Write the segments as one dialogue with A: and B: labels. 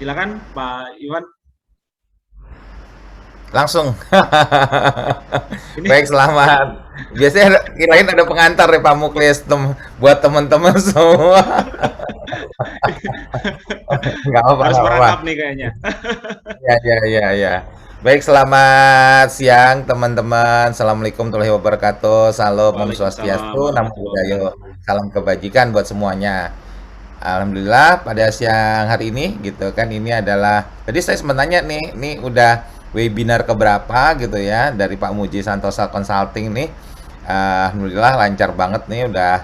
A: silakan Pak Iwan.
B: Langsung.
A: Ini
B: Baik, selamat. Biasanya kirain ada pengantar ya Pak Muklis buat teman-teman semua. Nggak apa-apa,
A: harus
B: nggak apa-apa.
A: merangkap nih kayaknya.
B: Ya, ya, ya, ya. Baik, selamat siang teman-teman. Assalamualaikum warahmatullahi wabarakatuh. Salam, Om
A: Waalaikumsalam
B: Swastiastu, Namo
A: warahmatullahi
B: Buddhaya.
A: wabarakatuh.
B: Salam kebajikan buat semuanya. Alhamdulillah pada siang hari ini gitu kan ini adalah tadi saya sempat nanya nih, ini udah webinar keberapa gitu ya dari Pak Muji Santosa Consulting nih. Alhamdulillah lancar banget nih udah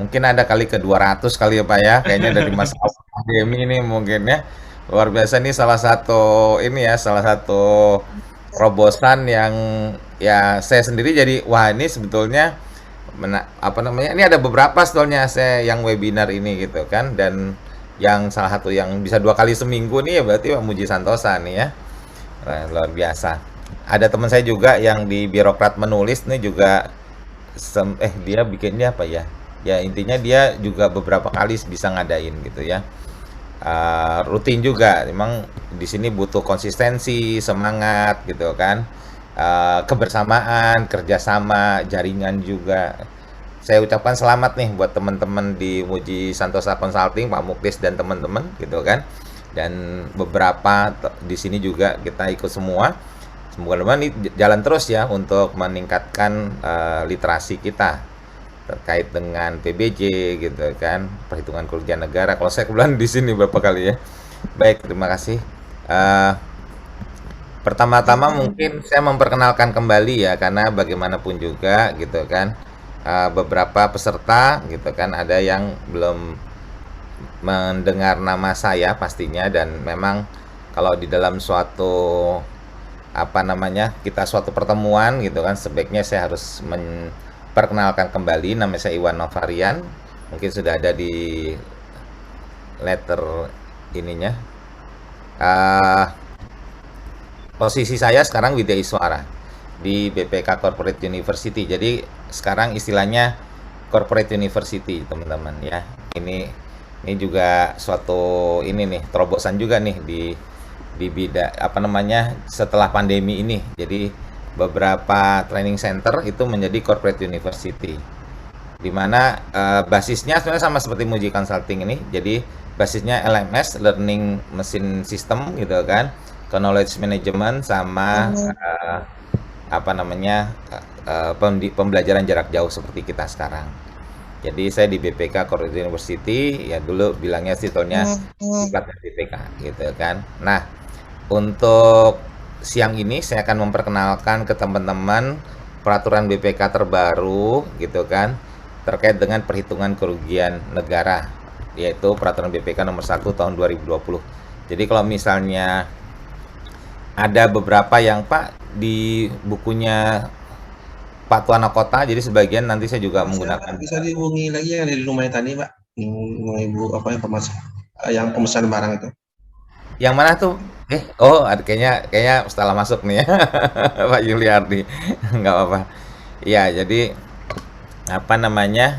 B: mungkin ada kali ke 200 kali ya Pak ya. Kayaknya dari masa pandemi ini mungkin ya. Luar biasa nih salah satu ini ya, salah satu terobosan yang ya saya sendiri jadi wah ini sebetulnya apa namanya ini ada beberapa sebetulnya saya yang webinar ini gitu kan dan yang salah satu yang bisa 2 kali seminggu nih ya berarti Pak Muji Santosa nih ya. Nah, luar biasa. Ada teman saya juga yang di birokrat menulis nih juga dia bikinnya apa ya? Ya intinya dia juga beberapa kali bisa ngadain gitu ya. Rutin juga, memang di sini butuh konsistensi, semangat gitu kan. Kebersamaan, kerjasama, jaringan juga. Saya ucapkan selamat nih buat teman-teman di Muji Santosa Consulting, Pak Muklis dan teman-teman gitu kan. Dan beberapa di sini juga kita ikut semua. Semoga ini jalan terus ya untuk meningkatkan literasi kita terkait dengan PBJ gitu kan, perhitungan kerugian negara. Kalau saya kebetulan di sini berapa kali ya. Baik, terima kasih. Eh, Pertama-tama mungkin saya memperkenalkan kembali ya karena bagaimanapun juga gitu kan beberapa peserta gitu kan ada yang belum mendengar nama saya pastinya dan memang kalau di dalam suatu apa namanya kita suatu pertemuan gitu kan sebaiknya saya harus memperkenalkan kembali nama saya Iwan Novarian mungkin sudah ada di letter ininya. Uh, Posisi saya sekarang Widya Iswara di BPK Corporate University. Jadi sekarang istilahnya Corporate University, teman-teman ya. Ini juga suatu ini nih terobosan juga nih di bidang apa namanya setelah pandemi ini. Jadi beberapa training center itu menjadi Corporate University. Di mana basisnya sebenarnya sama seperti Muji Consulting ini. Jadi basisnya LMS, Learning Machine System gitu kan. Knowledge management sama apa namanya pembelajaran jarak jauh seperti kita sekarang. Jadi saya di BPK Corporate University ya dulu bilangnya titelnya diklat BPK gitu kan. Nah untuk siang ini saya akan memperkenalkan ke teman-teman peraturan BPK terbaru gitu kan terkait dengan perhitungan kerugian negara yaitu peraturan BPK nomor 1 tahun 2020. Jadi kalau misalnya ada beberapa yang Pak di bukunya Pak Tuana Kota, jadi sebagian nanti saya juga menggunakan.
C: Bisa dihubungi lagi yang dari rumahnya tadi Pak, yang ibu apa informasi yang pemesan barang itu.
B: Yang mana tuh? Kayaknya setelah masuk nih ya, Pak Yuliardi, nggak apa-apa. Ya, jadi apa namanya?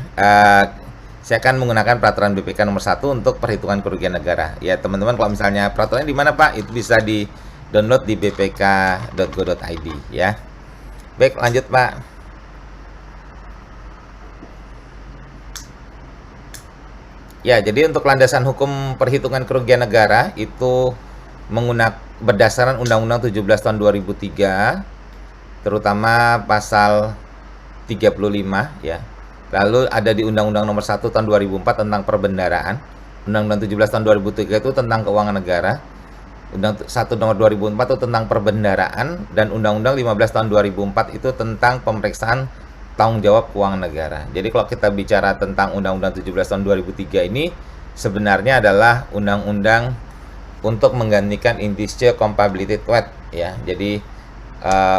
B: Saya akan menggunakan peraturan BPK nomor 1 untuk perhitungan kerugian negara. Ya teman-teman kalau misalnya peraturannya di mana Pak? Itu bisa di download di bpk.go.id ya. Baik, lanjut Pak. Ya, jadi untuk landasan hukum perhitungan kerugian negara itu menggunakan berdasarkan Undang-Undang 17 tahun 2003 terutama pasal 35 ya. Lalu ada di Undang-Undang nomor 1 tahun 2004 tentang perbendaraan. Undang-Undang 17 tahun 2003 itu tentang keuangan negara. Undang 1 nomor 2004 itu tentang perbendaraan dan Undang-Undang 15 tahun 2004 itu tentang pemeriksaan tanggung jawab keuangan negara. Jadi kalau kita bicara tentang Undang-Undang 17 tahun 2003 ini sebenarnya adalah undang-undang untuk menggantikan Indische Compatibiliteit ya. Jadi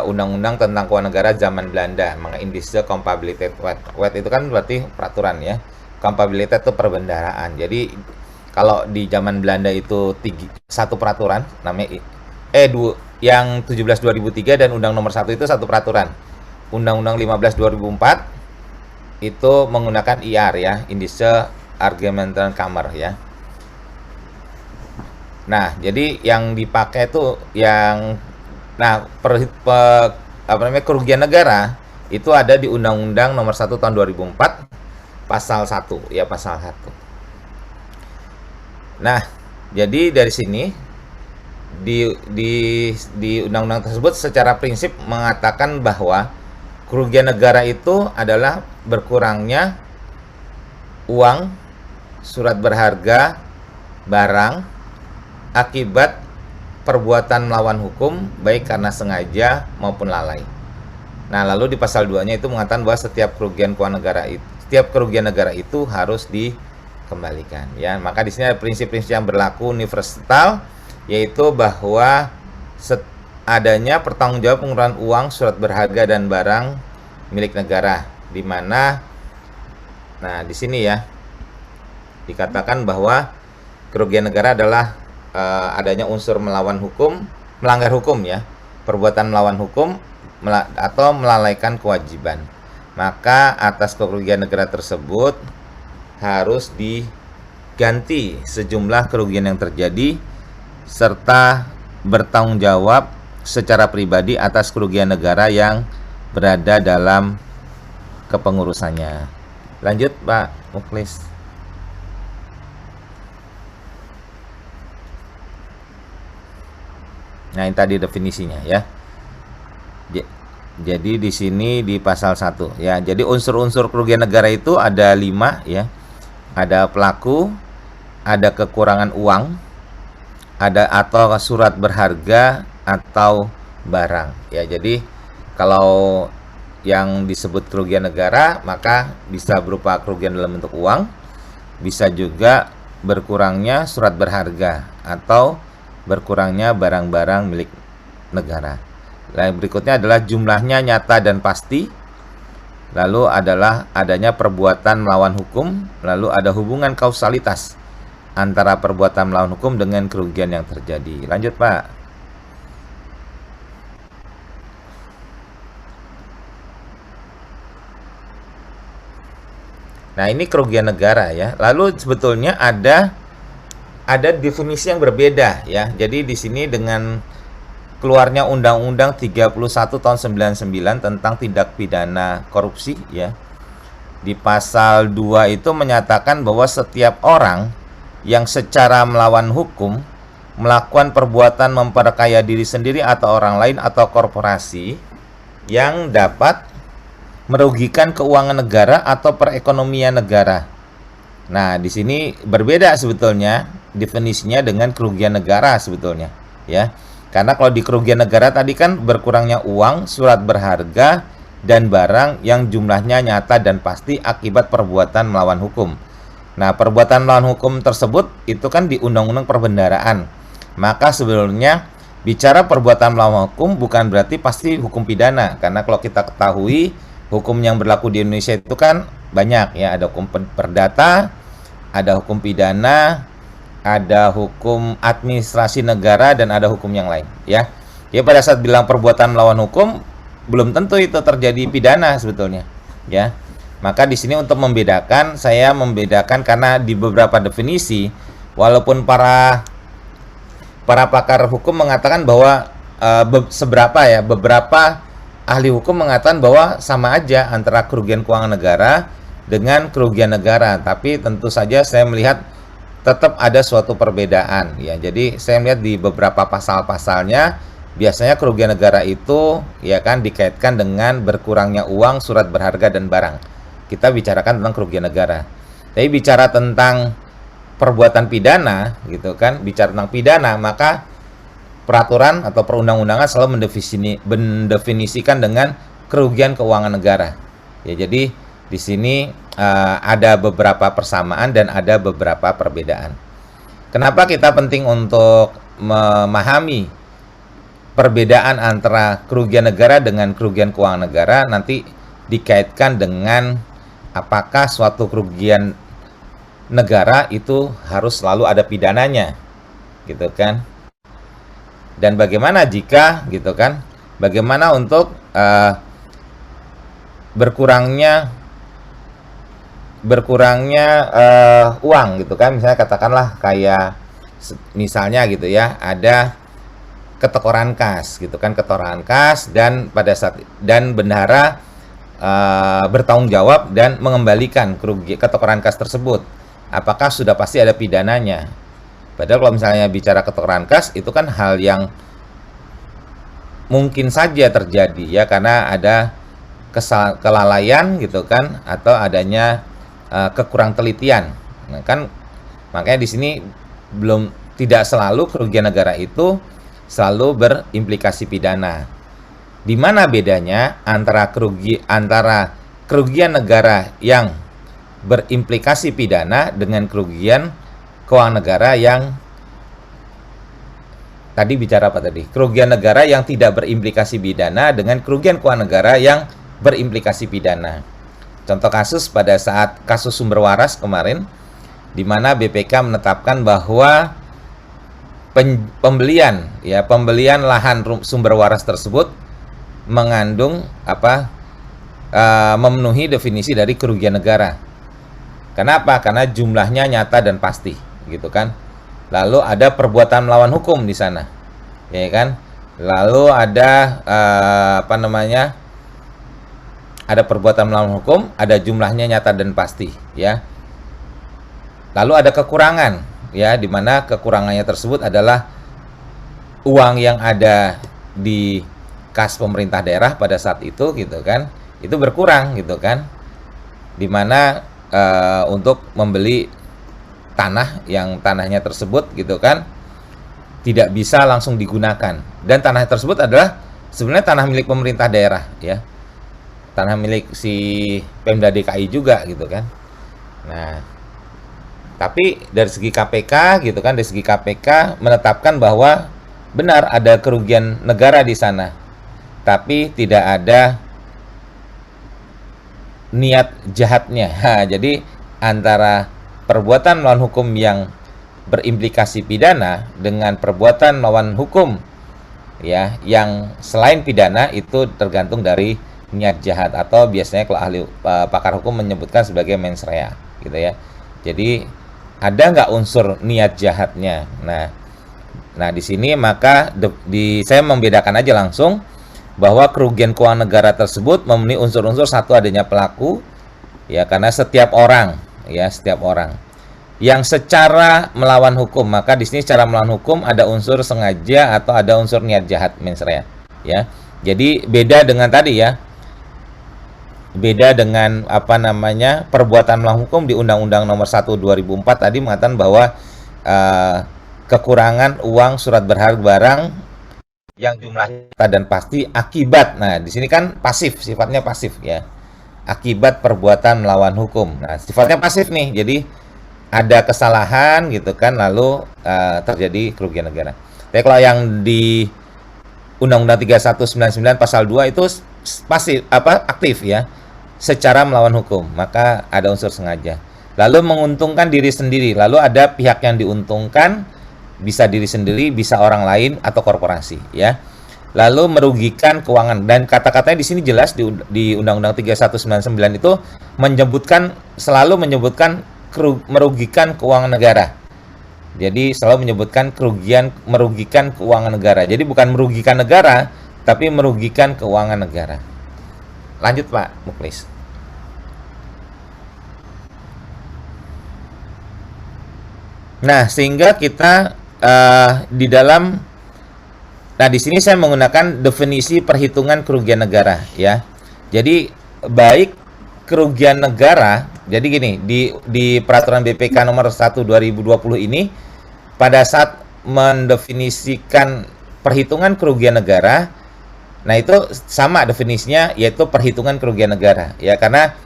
B: undang-undang tentang keuangan negara zaman Belanda, maka Indische Compatibiliteit Wet itu kan berarti peraturan ya. Compatibiliteit itu perbendaraan. Jadi kalau di zaman Belanda itu satu peraturan namanya yang 17 2003 dan Undang nomor 1 itu satu peraturan. Undang-Undang 15 2004 itu menggunakan IR ya, Indische Argumentenkammer ya. Nah, jadi yang dipakai itu yang kerugian negara itu ada di Undang-Undang Nomor 1 Tahun 2004 pasal 1 ya, pasal 1. Nah, jadi dari sini di undang-undang tersebut secara prinsip mengatakan bahwa kerugian negara itu adalah berkurangnya uang, surat berharga, barang akibat perbuatan melawan hukum baik karena sengaja maupun lalai. Nah, lalu di pasal 2-nya itu mengatakan bahwa setiap kerugian negara itu harus dikembalikan ya. Maka di sini ada prinsip-prinsip yang berlaku universal, yaitu bahwa adanya pertanggungjawab pengurangan uang, surat berharga dan barang milik negara, di mana di sini ya dikatakan bahwa kerugian negara adalah adanya unsur melanggar hukum ya, perbuatan melawan hukum atau melalaikan kewajiban. Maka atas kerugian negara tersebut harus diganti sejumlah kerugian yang terjadi serta bertanggung jawab secara pribadi atas kerugian negara yang berada dalam kepengurusannya. Lanjut Pak Muklis. Nah, ini tadi definisinya ya. Jadi di sini di pasal 1 ya. Jadi unsur-unsur kerugian negara itu ada 5 ya. Ada pelaku, ada kekurangan uang, ada atau surat berharga atau barang ya. Jadi kalau yang disebut kerugian negara maka bisa berupa kerugian dalam bentuk uang, bisa juga berkurangnya surat berharga atau berkurangnya barang-barang milik negara. Lalu berikutnya adalah jumlahnya nyata dan pasti. Lalu adalah adanya perbuatan melawan hukum. Lalu ada hubungan kausalitas antara perbuatan melawan hukum dengan kerugian yang terjadi. Lanjut Pak. Nah, ini kerugian negara ya. Lalu sebetulnya ada definisi yang berbeda ya. Jadi di sini dengan keluarnya Undang-Undang 31 tahun 99 tentang tindak pidana korupsi ya. Di pasal 2 itu menyatakan bahwa setiap orang yang secara melawan hukum melakukan perbuatan memperkaya diri sendiri atau orang lain atau korporasi yang dapat merugikan keuangan negara atau perekonomian negara. Nah, di sini berbeda sebetulnya definisinya dengan kerugian negara sebetulnya ya. Karena kalau di kerugian negara tadi kan berkurangnya uang, surat berharga, dan barang yang jumlahnya nyata dan pasti akibat perbuatan melawan hukum. Nah, perbuatan melawan hukum tersebut itu kan di Undang-Undang Perbendaharaan. Maka sebenarnya bicara perbuatan melawan hukum bukan berarti pasti hukum pidana. Karena kalau kita ketahui hukum yang berlaku di Indonesia itu kan banyak ya. Ada hukum perdata, ada hukum pidana, ada hukum administrasi negara, dan ada hukum yang lain ya. Ya, pada saat bilang perbuatan melawan hukum belum tentu itu terjadi pidana sebetulnya ya. Maka di sini untuk membedakan, saya membedakan karena di beberapa definisi walaupun para pakar hukum mengatakan bahwa beberapa ahli hukum mengatakan bahwa sama aja antara kerugian keuangan negara dengan kerugian negara, tapi tentu saja saya melihat tetap ada suatu perbedaan ya. Jadi saya melihat di beberapa pasal-pasalnya biasanya kerugian negara itu ya kan dikaitkan dengan berkurangnya uang, surat berharga dan barang. Kita bicarakan tentang kerugian negara. Tapi bicara tentang perbuatan pidana gitu kan, bicara tentang pidana, maka peraturan atau perundang-undangan selalu mendefinisikan dengan kerugian keuangan negara. Ya, jadi di sini ada beberapa persamaan dan ada beberapa perbedaan. Kenapa kita penting untuk memahami perbedaan antara kerugian negara dengan kerugian keuangan negara? Nanti dikaitkan dengan apakah suatu kerugian negara itu harus selalu ada pidananya, gitu kan? Dan bagaimana jika, gitu kan? Bagaimana untuk berkurangnya uang gitu kan, misalnya katakanlah kayak Misalnya gitu ya, ada ketokoran kas gitu kan, ketokoran kas, dan pada saat dan bendahara bertanggung jawab dan mengembalikan ketokoran kas tersebut, apakah sudah pasti ada pidananya? Padahal kalau misalnya bicara ketokoran kas itu kan hal yang mungkin saja terjadi ya, karena ada kelalaian gitu kan, atau adanya kekurang telitian. Nah, kan makanya di sini tidak selalu kerugian negara itu selalu berimplikasi pidana. Di mana bedanya antara kerugian negara yang berimplikasi pidana dengan kerugian keuangan negara yang tadi bicara apa tadi? Kerugian negara yang tidak berimplikasi pidana dengan kerugian keuangan negara yang berimplikasi pidana. Contoh kasus pada saat kasus sumber waras kemarin, di mana BPK menetapkan bahwa pembelian lahan sumber waras tersebut mengandung memenuhi definisi dari kerugian negara. Kenapa? Karena jumlahnya nyata dan pasti, gitu kan. Lalu ada perbuatan melawan hukum di sana, ya kan. Lalu ada ada perbuatan melawan hukum, ada jumlahnya nyata dan pasti, ya. Lalu ada kekurangan, ya, di mana kekurangannya tersebut adalah uang yang ada di kas pemerintah daerah pada saat itu, gitu kan, itu berkurang, gitu kan, dimana untuk membeli tanah yang tanahnya tersebut, gitu kan, tidak bisa langsung digunakan, dan tanah tersebut adalah sebenarnya tanah milik pemerintah daerah, ya, tanah milik si Pemda DKI juga, gitu kan. Nah, tapi dari segi KPK, gitu kan, dari segi KPK menetapkan bahwa benar ada kerugian negara di sana, tapi tidak ada niat jahatnya. Jadi antara perbuatan melawan hukum yang berimplikasi pidana dengan perbuatan melawan hukum, ya, yang selain pidana, itu tergantung dari niat jahat, atau biasanya kalau ahli pakar hukum menyebutkan sebagai mens rea, gitu ya. Jadi ada nggak unsur niat jahatnya? Nah di sini maka saya membedakan aja langsung bahwa kerugian keuangan negara tersebut memenuhi unsur-unsur satu adanya pelaku, ya, karena setiap orang yang secara melawan hukum, maka di sini secara melawan hukum ada unsur sengaja atau ada unsur niat jahat, mens rea, ya. Jadi beda dengan tadi, ya, beda dengan perbuatan melawan hukum di Undang-Undang Nomor 1 2004 tadi mengatakan bahwa kekurangan uang surat berharga barang yang jumlahnya dan pasti akibat. Nah, di sini kan pasif, sifatnya pasif, ya. Akibat perbuatan melawan hukum. Nah, sifatnya pasif nih. Jadi ada kesalahan, gitu kan, lalu terjadi kerugian negara. Tapi kalau yang di Undang-Undang 3199 pasal 2 itu pasif, aktif, ya, secara melawan hukum, maka ada unsur sengaja. Lalu menguntungkan diri sendiri, lalu ada pihak yang diuntungkan, bisa diri sendiri, bisa orang lain atau korporasi, ya. Lalu merugikan keuangan, dan kata-katanya di sini jelas di Undang-Undang 3199 itu selalu menyebutkan merugikan keuangan negara. Jadi selalu menyebutkan merugikan keuangan negara. Jadi bukan merugikan negara, tapi merugikan keuangan negara. Lanjut, Pak Muklis. Nah, sehingga kita di dalam, nah di sini saya menggunakan definisi perhitungan kerugian negara, ya. Jadi baik kerugian negara, jadi gini, di peraturan BPK nomor 1 2020 ini, pada saat mendefinisikan perhitungan kerugian negara, nah itu sama definisinya, yaitu perhitungan kerugian negara, ya, karena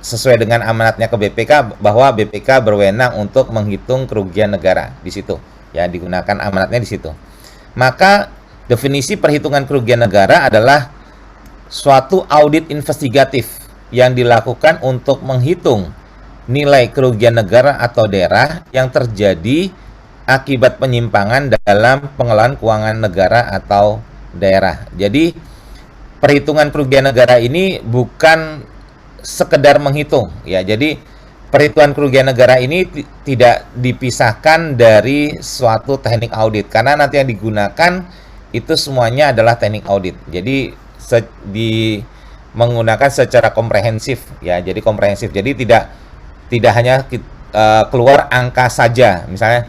B: sesuai dengan amanatnya ke BPK, bahwa BPK berwenang untuk menghitung kerugian negara di situ, ya, digunakan amanatnya di situ. Maka definisi perhitungan kerugian negara adalah suatu audit investigatif yang dilakukan untuk menghitung nilai kerugian negara atau daerah yang terjadi akibat penyimpangan dalam pengelolaan keuangan negara atau daerah. Jadi perhitungan kerugian negara ini bukan sekedar menghitung, ya. Jadi perhitungan kerugian negara ini tidak dipisahkan dari suatu teknik audit, karena nanti yang digunakan itu semuanya adalah teknik audit. Jadi menggunakan secara komprehensif ya. Jadi komprehensif. Jadi tidak hanya keluar angka saja misalnya.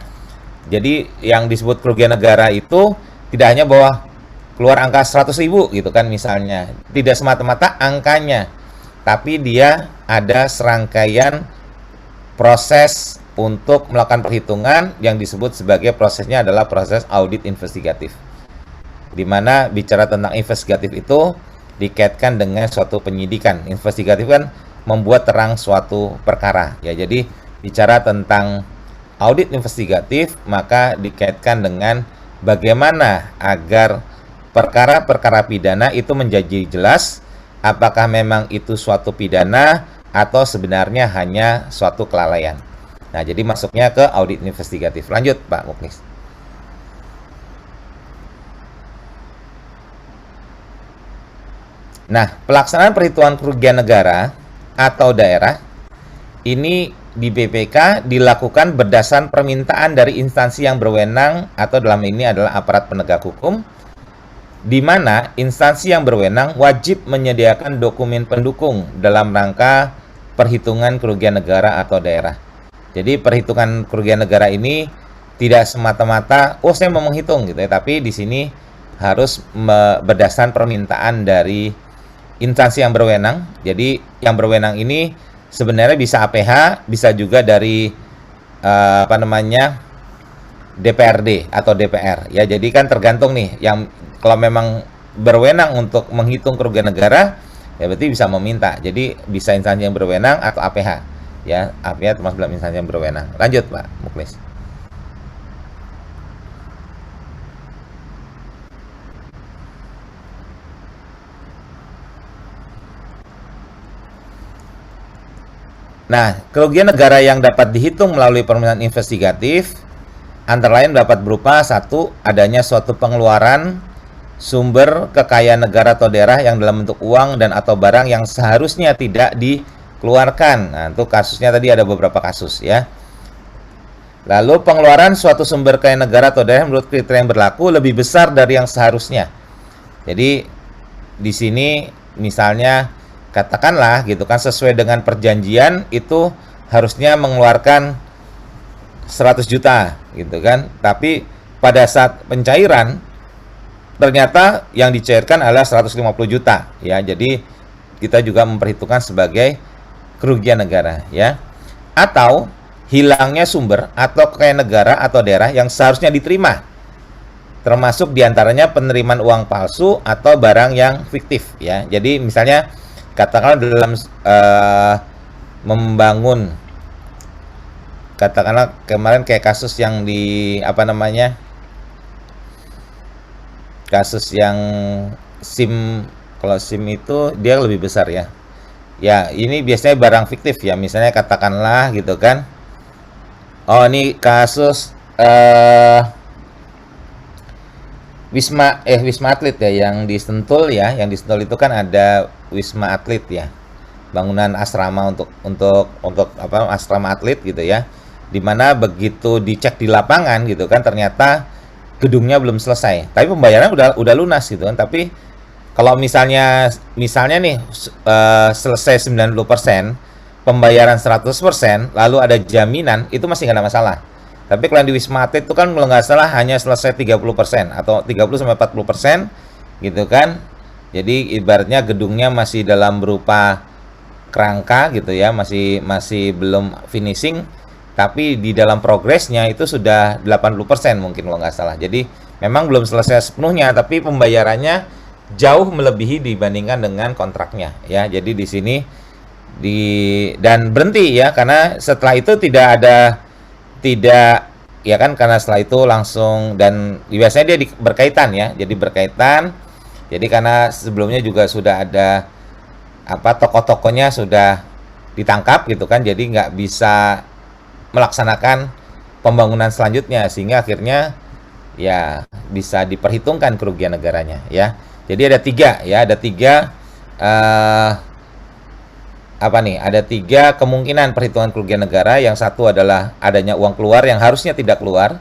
B: Jadi yang disebut kerugian negara itu tidak hanya bahwa keluar angka 100.000 gitu kan misalnya. Tidak semata-mata angkanya, tapi dia ada serangkaian proses untuk melakukan perhitungan yang disebut sebagai prosesnya adalah proses audit investigatif. Di mana bicara tentang investigatif itu dikaitkan dengan suatu penyidikan. Investigatif kan membuat terang suatu perkara ya. Jadi bicara tentang audit investigatif maka dikaitkan dengan bagaimana agar perkara-perkara pidana itu menjadi jelas apakah memang itu suatu pidana atau sebenarnya hanya suatu kelalaian. Nah, jadi masuknya ke audit investigatif. Lanjut, Pak Muklis. Nah, pelaksanaan perhitungan kerugian negara atau daerah ini di BPK dilakukan berdasarkan permintaan dari instansi yang berwenang atau dalam ini adalah aparat penegak hukum, di mana instansi yang berwenang wajib menyediakan dokumen pendukung dalam rangka perhitungan kerugian negara atau daerah. Jadi perhitungan kerugian negara ini tidak semata-mata saya mau menghitung gitu ya, tapi di sini harus berdasarkan permintaan dari instansi yang berwenang. Jadi yang berwenang ini sebenarnya bisa APH, bisa juga dari DPRD atau DPR ya. Jadi kan tergantung nih, yang kalau memang berwenang untuk menghitung kerugian negara ya berarti bisa meminta. Jadi bisa instansi yang berwenang atau APH ya. APH termasuk dalam instansi yang berwenang. Lanjut, Pak Muklis. Nah, kerugian negara yang dapat dihitung melalui permintaan investigatif antara lain dapat berupa 1. Adanya suatu pengeluaran sumber kekayaan negara atau daerah yang dalam bentuk uang dan atau barang yang seharusnya tidak dikeluarkan. Nah, itu kasusnya tadi ada beberapa kasus ya. Lalu pengeluaran suatu sumber kekayaan negara atau daerah menurut kriteria yang berlaku lebih besar dari yang seharusnya. Jadi di sini misalnya katakanlah gitu kan, sesuai dengan perjanjian itu harusnya mengeluarkan 100 juta gitu kan, tapi pada saat pencairan ternyata yang dicairkan adalah 150 juta ya. Jadi kita juga memperhitungkan sebagai kerugian negara ya. Atau hilangnya sumber atau kekayaan negara atau daerah yang seharusnya diterima, termasuk diantaranya penerimaan uang palsu atau barang yang fiktif ya. Jadi misalnya katakanlah dalam membangun, katakanlah kemarin kayak kasus yang di kasus yang SIM, kalau SIM itu dia lebih besar ya. Ya, ini biasanya barang fiktif ya. Misalnya katakanlah gitu kan. Oh, ini kasus Wisma Atlet ya, yang di Sentul ya. Yang di Sentul itu kan ada Wisma Atlet ya. Bangunan asrama untuk asrama atlet gitu ya. Dimana begitu dicek di lapangan gitu kan, ternyata gedungnya belum selesai, tapi pembayaran udah lunas gitu kan. Tapi kalau misalnya nih selesai 90%, pembayaran 100%, lalu ada jaminan, itu masih nggak ada masalah. Tapi kalau yang di Wisma Atlet itu kan kalau nggak salah hanya selesai 30% atau 30-40% gitu kan. Jadi ibaratnya gedungnya masih dalam berupa kerangka gitu ya, masih belum finishing, tapi di dalam progresnya itu sudah 80% mungkin kalau nggak salah. Jadi memang belum selesai sepenuhnya, tapi pembayarannya jauh melebihi dibandingkan dengan kontraknya ya. Jadi di sini dan berhenti ya, karena setelah itu tidak ya kan, karena setelah itu langsung, dan biasanya dia berkaitan ya. Jadi berkaitan. Jadi karena sebelumnya juga sudah ada tokoh-tokohnya sudah ditangkap gitu kan, jadi nggak bisa melaksanakan pembangunan selanjutnya, sehingga akhirnya ya bisa diperhitungkan kerugian negaranya ya. Jadi ada tiga apa nih? Ada 3 kemungkinan perhitungan kerugian negara. Yang satu adalah adanya uang keluar yang harusnya tidak keluar,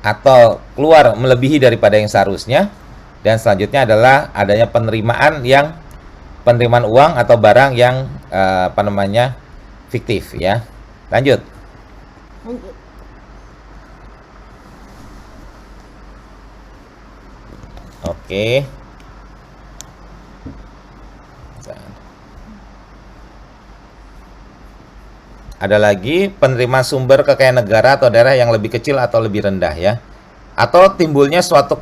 B: atau keluar melebihi daripada yang seharusnya. Dan selanjutnya adalah adanya penerimaan uang atau barang yang fiktif ya. Lanjut. Oke. Ada lagi penerimaan sumber kekayaan negara atau daerah yang lebih kecil atau lebih rendah ya. Atau timbulnya suatu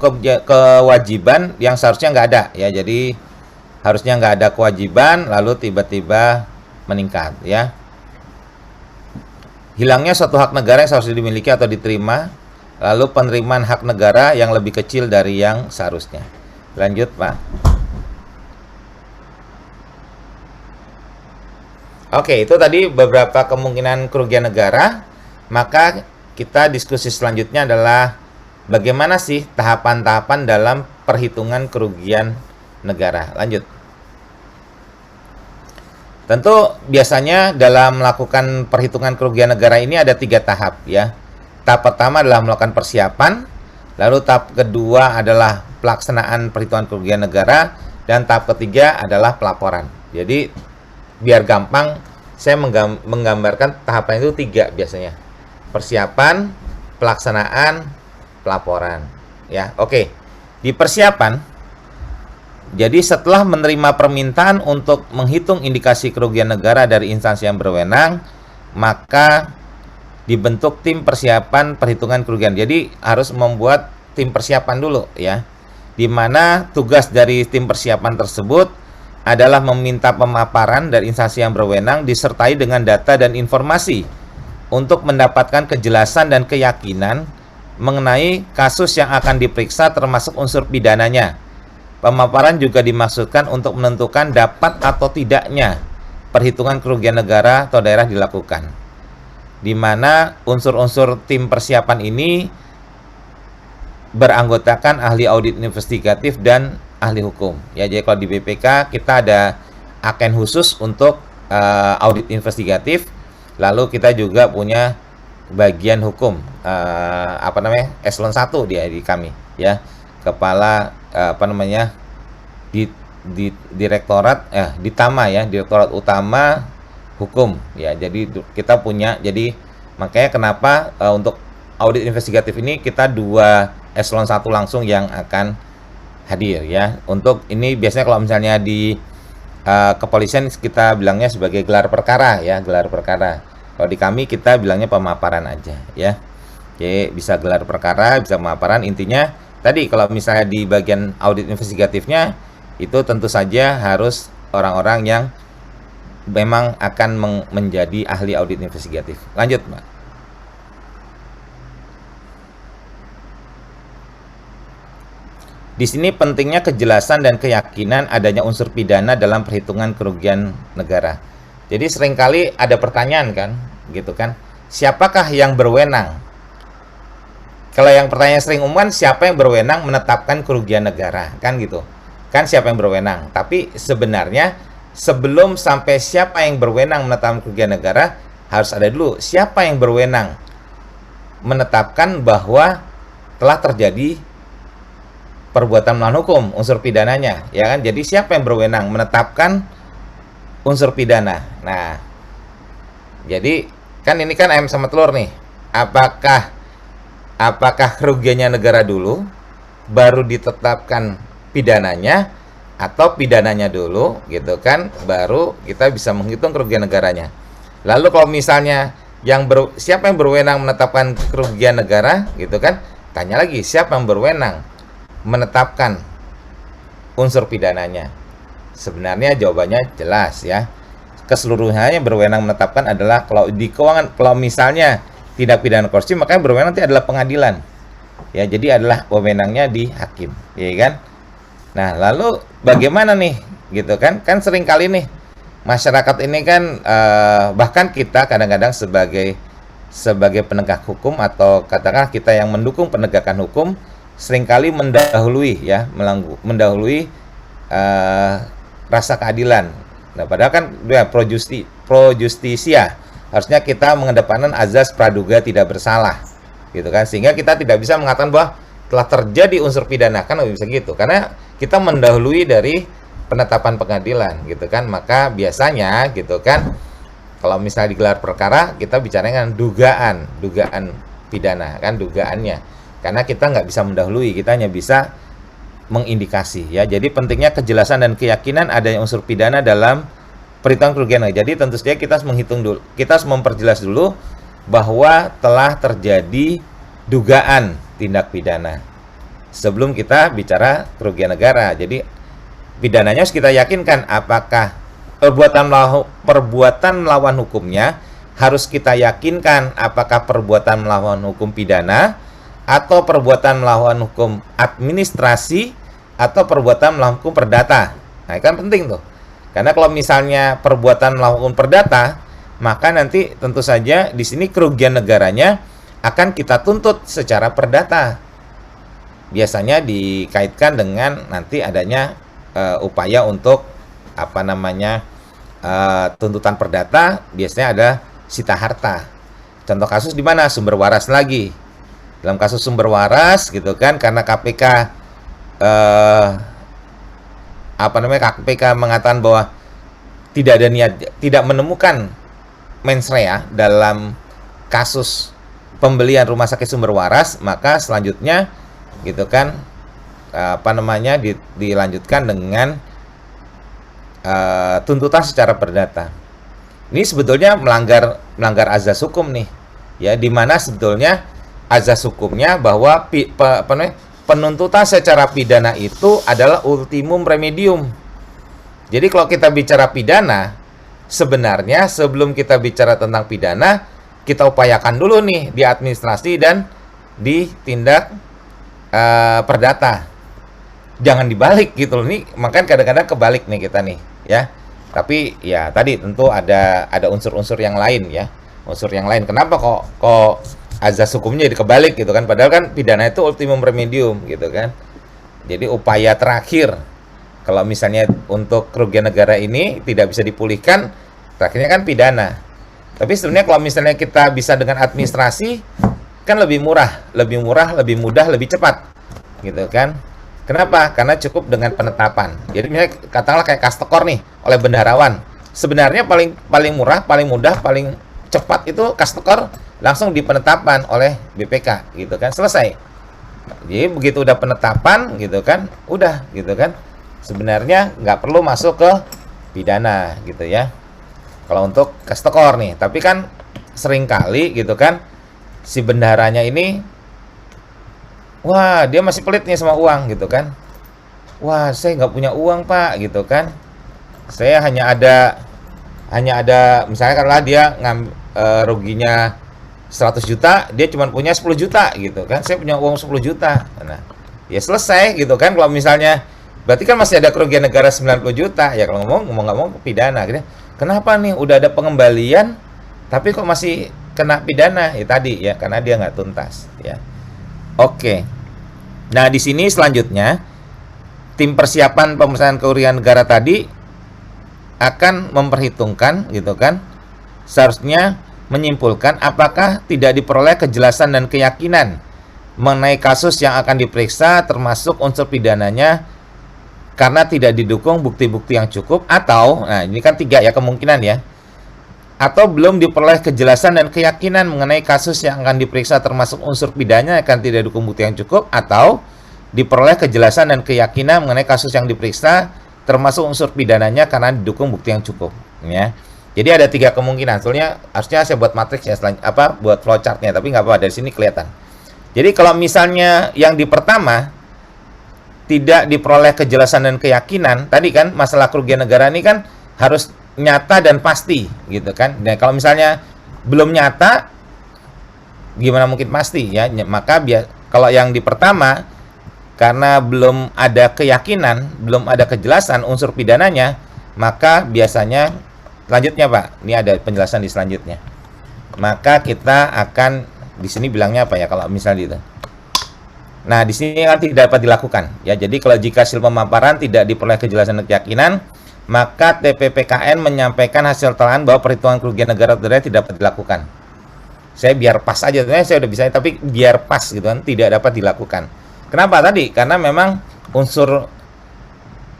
B: kewajiban yang seharusnya nggak ada ya. Jadi harusnya nggak ada kewajiban lalu tiba-tiba meningkat ya. Hilangnya suatu hak negara yang seharusnya dimiliki atau diterima, lalu penerimaan hak negara yang lebih kecil dari yang seharusnya. Lanjut, Pak. Oke, itu tadi beberapa kemungkinan kerugian negara. Maka kita diskusi selanjutnya adalah bagaimana sih tahapan-tahapan dalam perhitungan kerugian negara. Lanjut. Tentu biasanya dalam melakukan perhitungan kerugian negara ini ada 3 tahap ya. Tahap pertama adalah melakukan persiapan, lalu tahap kedua adalah pelaksanaan perhitungan kerugian negara, dan tahap ketiga adalah pelaporan. Jadi biar gampang saya menggambarkan tahapan itu 3 biasanya. Persiapan, pelaksanaan, pelaporan ya. Oke. Di persiapan, jadi setelah menerima permintaan untuk menghitung indikasi kerugian negara dari instansi yang berwenang, maka dibentuk tim persiapan perhitungan kerugian. Jadi harus membuat tim persiapan dulu ya. Di mana tugas dari tim persiapan tersebut adalah meminta pemaparan dari instansi yang berwenang disertai dengan data dan informasi untuk mendapatkan kejelasan dan keyakinan mengenai kasus yang akan diperiksa termasuk unsur pidananya. Pemaparan juga dimaksudkan untuk menentukan dapat atau tidaknya perhitungan kerugian negara atau daerah dilakukan, di mana unsur-unsur tim persiapan ini beranggotakan ahli audit investigatif dan ahli hukum. Ya, jadi kalau di BPK kita ada aken khusus untuk audit investigatif, lalu kita juga punya bagian hukum eselon 1 di kami ya, kepala di direktorat Ditama ya, Direktorat Utama Hukum ya. Jadi kita punya, jadi makanya kenapa untuk audit investigatif ini kita 2 eselon 1 langsung yang akan hadir ya. Untuk ini biasanya kalau misalnya di kepolisian kita bilangnya sebagai gelar perkara ya, gelar perkara. Kalau di kami kita bilangnya pemaparan aja ya. Jadi bisa gelar perkara, bisa pemaparan. Intinya tadi kalau misalnya di bagian audit investigatifnya itu tentu saja harus orang-orang yang memang akan menjadi ahli audit investigatif. Lanjut, Mbak. Di sini pentingnya kejelasan dan keyakinan adanya unsur pidana dalam perhitungan kerugian negara. Jadi seringkali ada pertanyaan kan, gitu kan? Siapakah yang berwenang? Kalau yang pertanyaan sering umum kan, siapa yang berwenang menetapkan kerugian negara, kan gitu? Kan siapa yang berwenang? Tapi sebenarnya sebelum sampai siapa yang berwenang menetapkan kerugian negara, harus ada dulu siapa yang berwenang menetapkan bahwa telah terjadi perbuatan melawan hukum, unsur pidananya, ya kan? Jadi siapa yang berwenang menetapkan unsur pidana? Nah, jadi kan ini kan ayam sama telur nih. Apakah kerugiannya negara dulu, baru ditetapkan pidananya, atau pidananya dulu, gitu kan? Baru kita bisa menghitung kerugian negaranya. Lalu kalau misalnya siapa yang berwenang menetapkan kerugian negara, gitu kan? Tanya lagi, siapa yang berwenang menetapkan unsur pidananya? Sebenarnya jawabannya jelas ya. Keseluruhannya berwenang menetapkan adalah kalau di keuangan, kalau misalnya tidak pidana korupsi, maka yang berwenang nanti adalah pengadilan. Ya, jadi adalah wewenangnya di hakim, ya kan? Nah, lalu bagaimana nih, gitu kan? Kan sering kali nih masyarakat ini kan bahkan kita kadang-kadang sebagai penegak hukum atau katakanlah kita yang mendukung penegakan hukum seringkali mendahului rasa keadilan Nah, padahal kan ya pro justisia. Harusnya kita mengedepankan azas praduga tidak bersalah. Gitu kan? Sehingga kita tidak bisa mengatakan bahwa telah terjadi unsur pidana, kan nggak bisa gitu. Karena kita mendahului dari penetapan pengadilan, gitu kan. Maka biasanya gitu kan, kalau misalnya digelar perkara, kita bicara dengan dugaan pidana, kan dugaannya. Karena kita nggak bisa mendahului, kita hanya bisa mengindikasi, ya. Jadi pentingnya kejelasan dan keyakinan adanya unsur pidana dalam perhitungan kerugian. Jadi tentu saja kita harus menghitung dulu, kita harus memperjelas dulu bahwa telah terjadi dugaan tindak pidana sebelum kita bicara kerugian negara. Jadi pidananya harus kita yakinkan apakah perbuatan melawan hukumnya, harus kita yakinkan apakah perbuatan melawan hukum pidana atau perbuatan melawan hukum administrasi atau perbuatan melawan hukum perdata. Nah, kan penting tuh. Karena kalau misalnya perbuatan melawan hukum perdata, maka nanti tentu saja di sini kerugian negaranya akan kita tuntut secara perdata. Biasanya dikaitkan dengan nanti adanya upaya untuk tuntutan perdata, biasanya ada sita harta. Contoh kasus di mana? Sumber waras lagi. Dalam kasus sumber waras gitu kan, karena KPK KPK mengatakan bahwa tidak ada niat, tidak menemukan mens rea dalam kasus pembelian rumah sakit sumber waras, maka selanjutnya gitu kan dilanjutkan dengan tuntutan secara perdata. Ini sebetulnya melanggar azas hukum nih, ya, di mana sebetulnya azas hukumnya bahwa penuntutan secara pidana itu adalah ultimum remedium. Jadi kalau kita bicara pidana, sebenarnya sebelum kita bicara tentang pidana, kita upayakan dulu nih di administrasi dan di tindak perdata. Jangan dibalik gitu loh. Nih, makanya kadang-kadang kebalik nih kita nih, ya. Tapi ya tadi tentu ada unsur-unsur yang lain, ya. Unsur yang lain. Kenapa kok azas hukumnya jadi kebalik gitu kan? Padahal kan pidana itu ultimum remedium gitu kan. Jadi upaya terakhir. Kalau misalnya untuk kerugian negara ini tidak bisa dipulihkan, terakhirnya kan pidana. Tapi sebenarnya kalau misalnya kita bisa dengan administrasi, kan lebih murah, lebih mudah, lebih cepat, gitu kan? Kenapa? Karena cukup dengan penetapan. Jadi misalnya katakanlah kayak kastekor nih oleh bendaharawan. Sebenarnya paling murah, paling mudah, paling cepat itu kastekor langsung dipenetapan oleh BPK, gitu kan? Selesai. Jadi begitu udah penetapan, gitu kan? Udah, gitu kan? Sebenarnya nggak perlu masuk ke pidana, gitu ya. Kalau untuk kastekor nih, tapi kan seringkali gitu kan si bendaharanya ini, wah dia masih pelit nih sama uang gitu kan. Wah saya nggak punya uang pak gitu kan. Saya hanya ada misalnya karena dia ruginya 100 juta, dia cuma punya 10 juta gitu kan. Saya punya uang 10 juta. Nah, ya selesai gitu kan. Kalau misalnya berarti kan masih ada kerugian negara 90 juta. Ya kalau ngomong nggak mau pidana gitu. Kenapa nih udah ada pengembalian tapi kok masih kena pidana? Ya tadi ya karena dia nggak tuntas ya. Oke. Nah, di sini selanjutnya tim persiapan pemesanan kerugian negara tadi akan memperhitungkan gitu kan. Seharusnya menyimpulkan apakah tidak diperoleh kejelasan dan keyakinan mengenai kasus yang akan diperiksa termasuk unsur pidananya karena tidak didukung bukti-bukti yang cukup, atau nah ini kan 3 ya kemungkinan ya, atau belum diperoleh kejelasan dan keyakinan mengenai kasus yang akan diperiksa termasuk unsur pidananya akan tidak didukung bukti yang cukup, atau diperoleh kejelasan dan keyakinan mengenai kasus yang diperiksa termasuk unsur pidananya karena didukung bukti yang cukup ya. Jadi ada 3 kemungkinan. Soalnya harusnya saya buat matriks ya buat flowchartnya, tapi nggak apa-apa, dari sini kelihatan. Jadi kalau misalnya yang di pertama tidak diperoleh kejelasan dan keyakinan, tadi kan masalah kerugian negara ini kan harus nyata dan pasti gitu kan. Nah, kalau misalnya belum nyata gimana mungkin pasti ya. Maka kalau yang di pertama karena belum ada keyakinan, belum ada kejelasan unsur pidananya, maka biasanya selanjutnya Pak, ini ada penjelasan di selanjutnya. Maka kita akan di sini bilangnya apa ya kalau misalnya itu. Nah, di sini kan tidak dapat dilakukan ya. Jadi kalau jika hasil pemaparan tidak diperoleh kejelasan dan keyakinan, maka TPPKN menyampaikan hasil telahan bahwa perhitungan kerugian negara atau daerah tidak dapat dilakukan. Saya biar pas aja, saya udah bisa, tapi biar pas gitu kan, tidak dapat dilakukan. Kenapa tadi? Karena memang unsur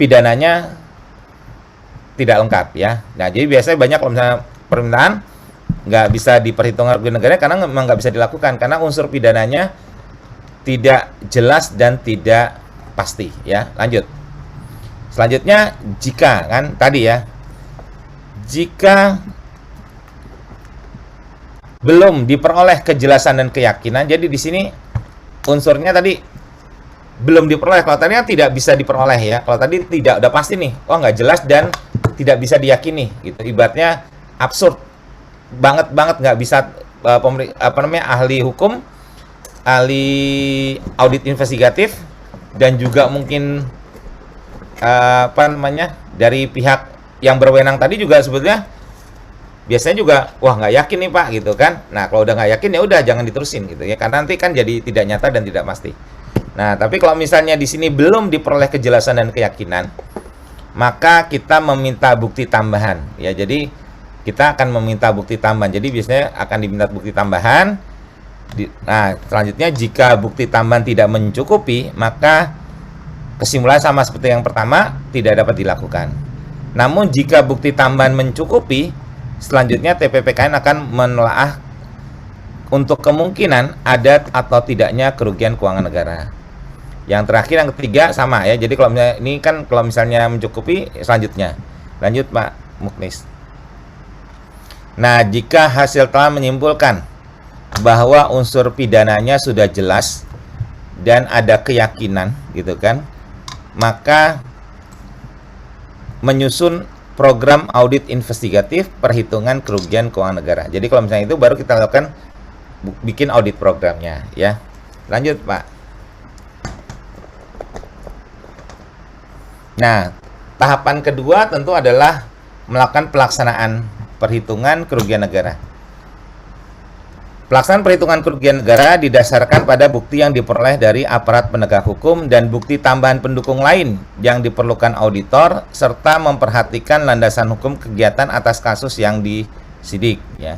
B: pidananya tidak lengkap ya. Nah, jadi biasanya banyak kalau misalnya permintaan nggak bisa diperhitungkan kerugian negara karena memang nggak bisa dilakukan karena unsur pidananya tidak jelas dan tidak pasti ya. Lanjut. Selanjutnya jika kan tadi ya, jika belum diperoleh kejelasan dan keyakinan, jadi di sini unsurnya tadi belum diperoleh. Kalau tadi kan tidak bisa diperoleh ya. Kalau tadi tidak udah pasti nih, oh nggak jelas dan tidak bisa diyakini gitu. Ibaratnya absurd banget nggak bisa ahli hukum, ahli audit investigatif dan juga mungkin dari pihak yang berwenang tadi juga sebetulnya biasanya juga wah nggak yakin nih Pak gitu kan. Nah kalau udah nggak yakin ya udah jangan diterusin gitu ya, karena nanti kan jadi tidak nyata dan tidak pasti. Nah tapi kalau misalnya di sini belum diperoleh kejelasan dan keyakinan, maka kita meminta bukti tambahan ya. Jadi kita akan meminta bukti tambahan. Jadi biasanya akan diminta bukti tambahan. Nah selanjutnya jika bukti tambahan tidak mencukupi, maka kesimpulan sama seperti yang pertama, tidak dapat dilakukan. Namun jika bukti tambahan mencukupi, selanjutnya TPPKN akan menelaah untuk kemungkinan ada atau tidaknya kerugian keuangan negara. Yang terakhir, yang ketiga sama ya. Jadi kalau misalnya, ini kan kalau misalnya mencukupi, selanjutnya. Lanjut Pak Muknis. Nah, jika hasil telah menyimpulkan bahwa unsur pidananya sudah jelas dan ada keyakinan gitu kan, maka menyusun program audit investigatif perhitungan kerugian keuangan negara. Jadi kalau misalnya itu baru kita lakukan bikin audit programnya ya. Lanjut Pak. Nah, tahapan kedua tentu adalah melakukan pelaksanaan perhitungan kerugian negara. Pelaksanaan perhitungan kerugian negara didasarkan pada bukti yang diperoleh dari aparat penegak hukum dan bukti tambahan pendukung lain yang diperlukan auditor, serta memperhatikan landasan hukum kegiatan atas kasus yang disidik ya.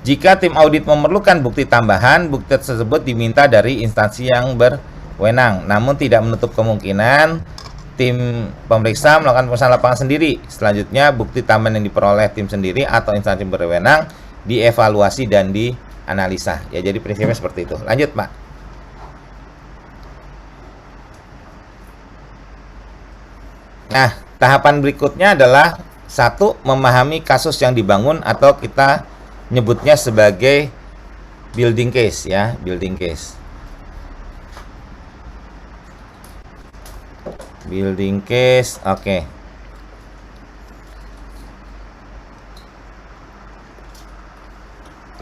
B: Jika tim audit memerlukan bukti tambahan, bukti tersebut diminta dari instansi yang berwenang, namun tidak menutup kemungkinan tim pemeriksa melakukan pemeriksaan lapangan sendiri. Selanjutnya, bukti tambahan yang diperoleh tim sendiri atau instansi berwenang dievaluasi dan dianalisa. Ya, jadi prinsipnya seperti itu. Lanjut, Pak. Nah, tahapan berikutnya adalah satu, memahami kasus yang dibangun atau kita nyebutnya sebagai building case ya, building case. Building case, oke.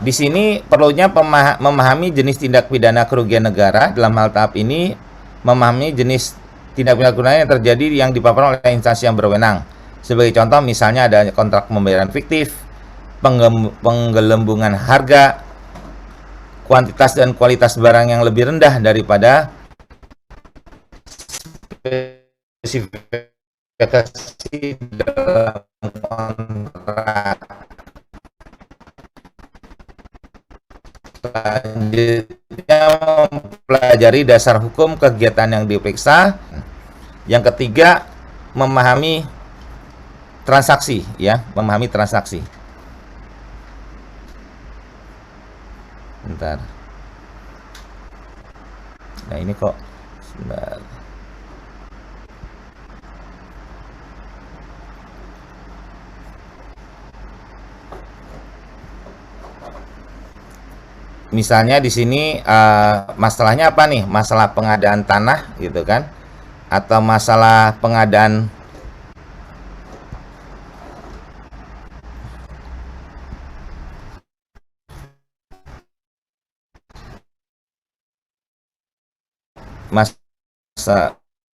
B: Di sini perlunya memahami jenis tindak pidana kerugian negara. Dalam hal tahap ini, memahami jenis tindak pidana kerugian yang terjadi yang dipaparkan oleh instansi yang berwenang. Sebagai contoh, misalnya ada kontrak pembayaran fiktif, penggelembungan harga, kuantitas dan kualitas barang yang lebih rendah daripada spesifikasi dalam kontrak. Selanjutnya, mempelajari dasar hukum kegiatan yang diperiksa. Yang ketiga, memahami transaksi ya, memahami transaksi. Bentar. Nah, ini kok sebentar. Misalnya di sini masalahnya apa nih? Masalah pengadaan tanah gitu kan? Atau masalah pengadaan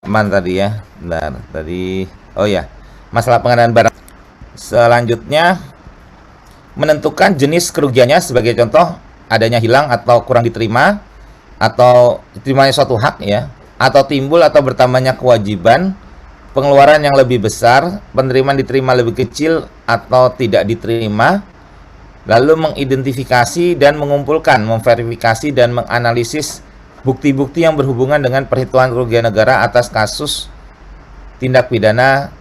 B: mana tadi ya? Bentar, tadi oh ya, masalah pengadaan barang. Selanjutnya, menentukan jenis kerugiannya, sebagai contoh adanya hilang atau kurang diterima, atau diterimanya suatu hak ya, atau timbul atau bertambahnya kewajiban pengeluaran yang lebih besar, penerimaan diterima lebih kecil atau tidak diterima, lalu mengidentifikasi dan mengumpulkan, memverifikasi dan menganalisis bukti-bukti yang berhubungan dengan perhitungan kerugian negara atas kasus tindak pidana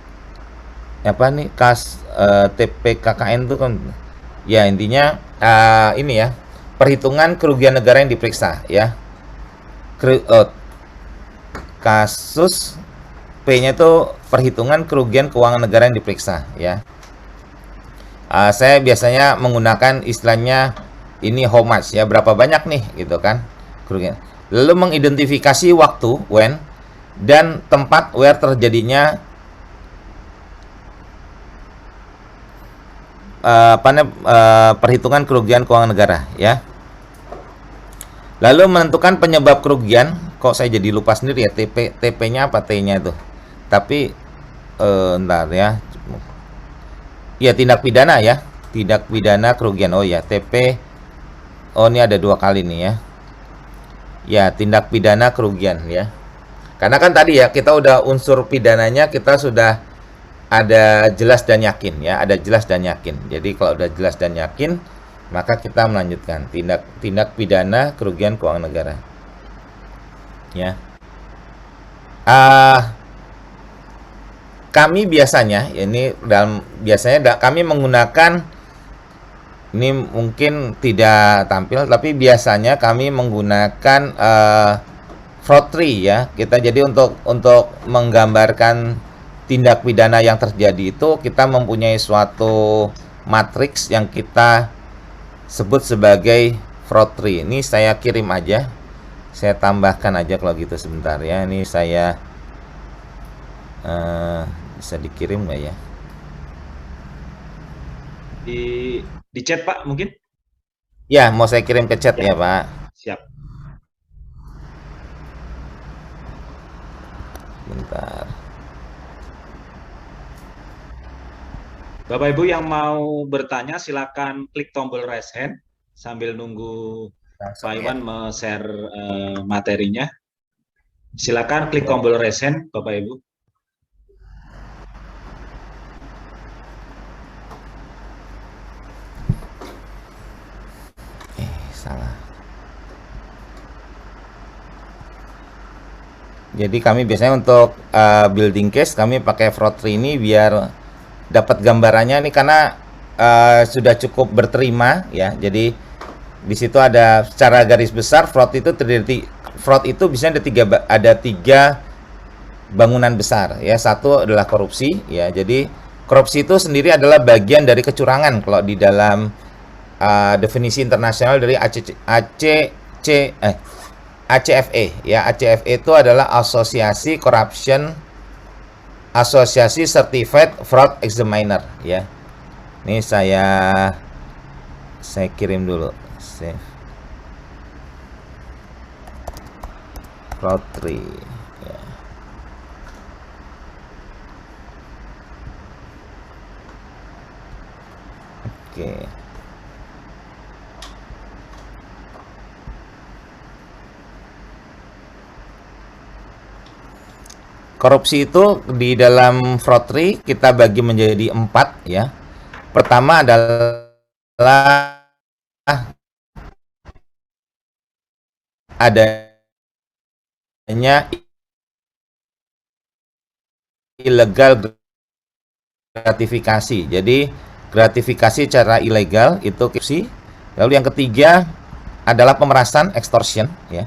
B: TPKKN itu kan ya intinya ini ya, perhitungan kerugian negara yang diperiksa ya. Kasus P-nya itu perhitungan kerugian keuangan negara yang diperiksa ya. Saya biasanya menggunakan istilahnya ini how much ya, berapa banyak nih gitu kan kerugian. Lalu mengidentifikasi waktu when dan tempat where terjadinya perhitungan kerugian keuangan negara ya. Lalu menentukan penyebab kerugian. Kok saya jadi lupa sendiri ya, TP-nya apa T-nya itu. Tapi ntar ya. Ya tindak pidana ya. Tindak pidana kerugian. Oh ya, TP. Oh ini ada 2 kali nih ya. Ya, tindak pidana kerugian ya. Karena kan tadi ya kita udah unsur pidananya kita sudah ada jelas dan yakin ya, ada jelas dan yakin. Jadi kalau udah jelas dan yakin, maka kita melanjutkan tindak pidana kerugian keuangan negara. Ya. Kami biasanya kami menggunakan, ini mungkin tidak tampil, tapi biasanya kami menggunakan fraud tree ya. Kita jadi untuk menggambarkan tindak pidana yang terjadi itu kita mempunyai suatu matriks yang kita sebut sebagai fraud tree. Ini saya kirim aja. Saya tambahkan aja kalau gitu sebentar ya. Ini saya bisa dikirim nggak ya?
A: Di chat Pak mungkin?
B: Ya, mau saya kirim ke chat ya, Pak.
A: Siap.
B: Bentar.
A: Bapak Ibu yang mau bertanya silakan klik tombol raise hand sambil nunggu
B: Langsung
A: Pak
B: ya.
A: Iwan share materinya. Silakan klik tombol raise hand Bapak Ibu.
B: Salah. Jadi kami biasanya untuk building case kami pakai fraud tree ini biar dapat gambarannya nih, karena sudah cukup berterima ya. Jadi di situ ada secara garis besar fraud itu bisa ada tiga bangunan besar ya. Satu adalah korupsi ya. Jadi korupsi itu sendiri adalah bagian dari kecurangan kalau di dalam definisi internasional dari ACFE ya. ACFE itu adalah Asosiasi Certified Fraud Examiner ya. Ini saya kirim dulu. Save. Fraud tree ya. Oke. Korupsi itu di dalam fraud tree kita bagi menjadi 4 ya. Pertama adalah adanya illegal gratifikasi. Jadi gratifikasi secara ilegal itu korupsi. Lalu yang ketiga adalah pemerasan, extortion ya.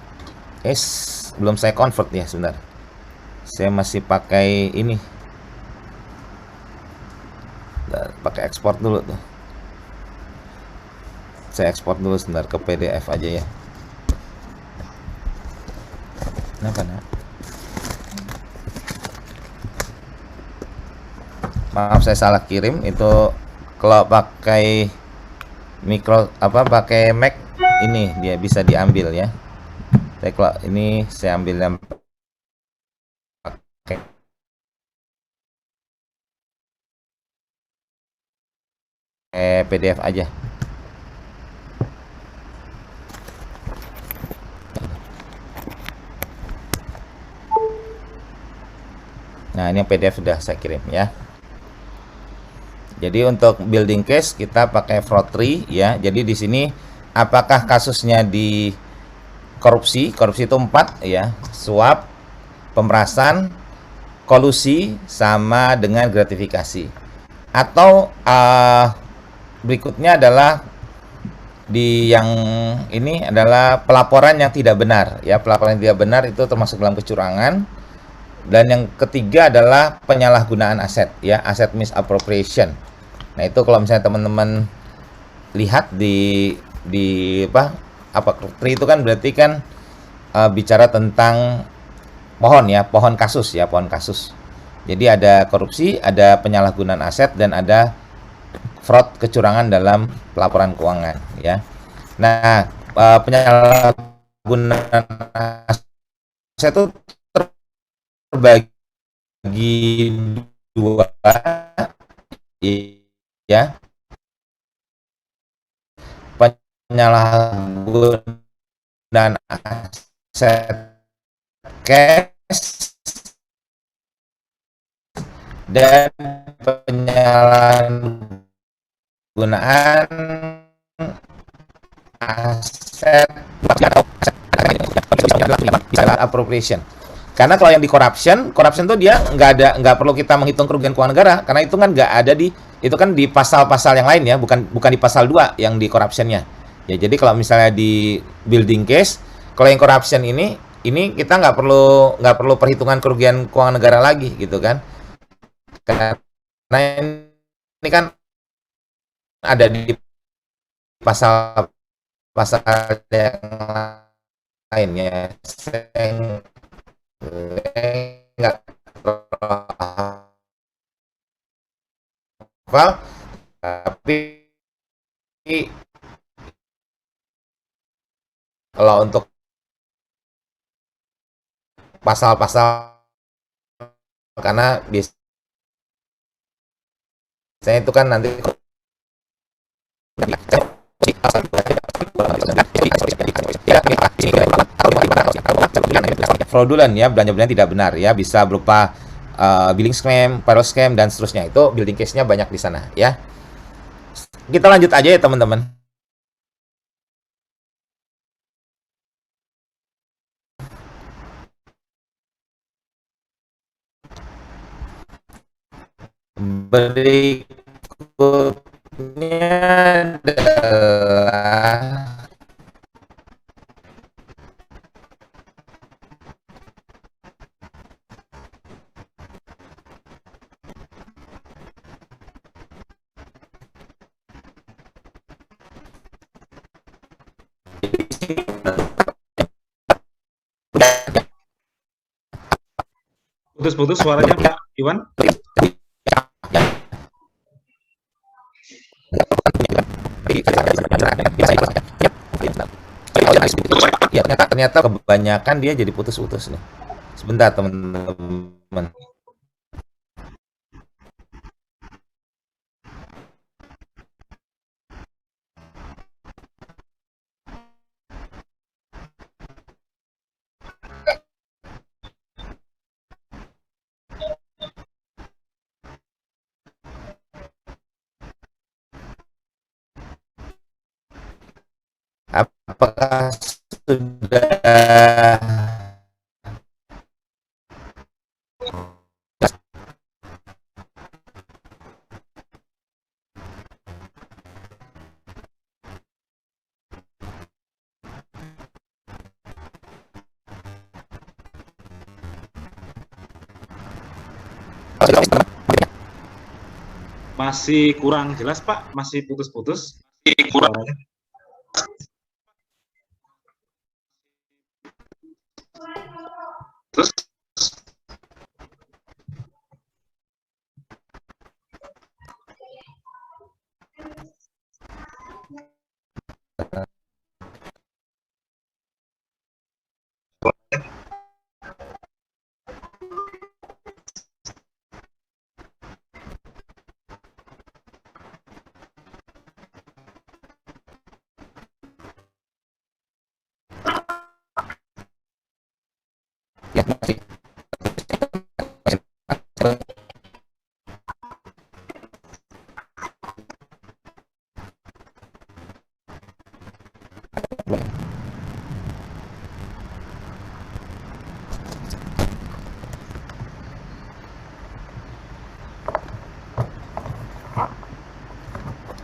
B: Belum saya convert ya, sebentar. Saya masih pakai ini. Pakai ekspor dulu tuh. Saya ekspor dulu sebentar ke PDF aja ya. Kenapa nak? Maaf saya salah kirim. Itu kalau pakai pakai Mac ini dia bisa diambil ya. Tapi kalau ini saya ambil yang pakai PDF aja. Nah, ini yang PDF sudah saya kirim ya. Jadi untuk building case kita pakai fraud tree ya. Jadi di sini apakah kasusnya di korupsi? Korupsi itu 4 ya. Suap, pemerasan, kolusi sama dengan gratifikasi. Atau berikutnya adalah di yang ini adalah pelaporan yang tidak benar ya. Pelaporan yang tidak benar itu termasuk dalam kecurangan. Dan yang ketiga adalah penyalahgunaan aset ya, aset misappropriation. Nah, itu kalau misalnya teman-teman lihat di apa tree itu kan berarti kan bicara tentang pohon ya, pohon kasus ya, pohon kasus. Jadi ada korupsi, ada penyalahgunaan aset, dan ada fraud, kecurangan dalam pelaporan keuangan ya. Nah, penyalahgunaan aset itu terbagi dua ya. Penyalahgunaan aset cash dan penyalahgunaan aset appropriation. Karena kalau yang di corruption tuh dia nggak perlu kita menghitung kerugian keuangan negara, karena itu kan nggak ada itu kan di pasal-pasal yang lain ya, bukan di pasal 2 yang di corruptionnya. Ya, jadi kalau misalnya di building case, kalau yang corruption ini kita nggak perlu perhitungan kerugian keuangan negara lagi gitu kan. Karena ini kan ada di pasal-pasal yang lainnya. Saya nggak hafal, tapi kalau untuk pasal-pasal, karena biasanya itu kan nanti fraudulent ya, belanja-belanja tidak benar ya, bisa berupa billing scam, payroll scam, dan seterusnya. Itu building case-nya banyak di sana ya. Kita lanjut aja ya teman-teman. Berikutnya adalah
A: Putus-putus suaranya Pak Iwan.
B: ya, ternyata kebanyakan dia jadi putus-putus nih. Sebentar teman-teman. Apakah sudah
A: Masih kurang jelas Pak, masih putus-putus. Suaranya. Terus
B: ya, masih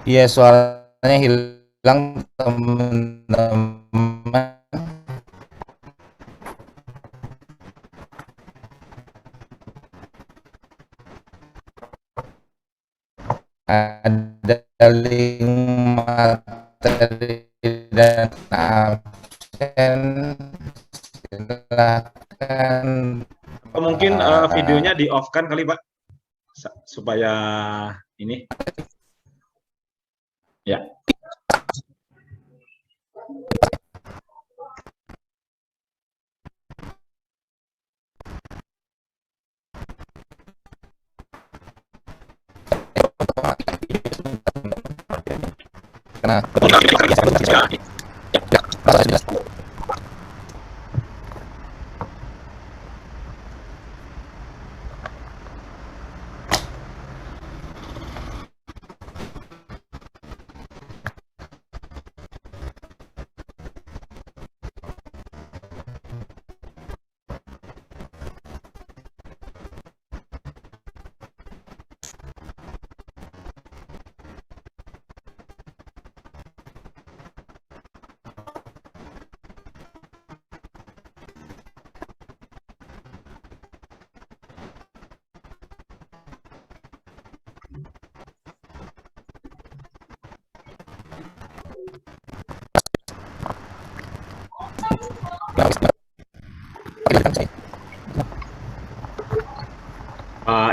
B: Iya, suaranya hilang teman-teman. Ada link materi dan absen. Silakan.
A: Mungkin videonya di off kan kali Pak, supaya ini. Ya.
B: Karena
A: Pak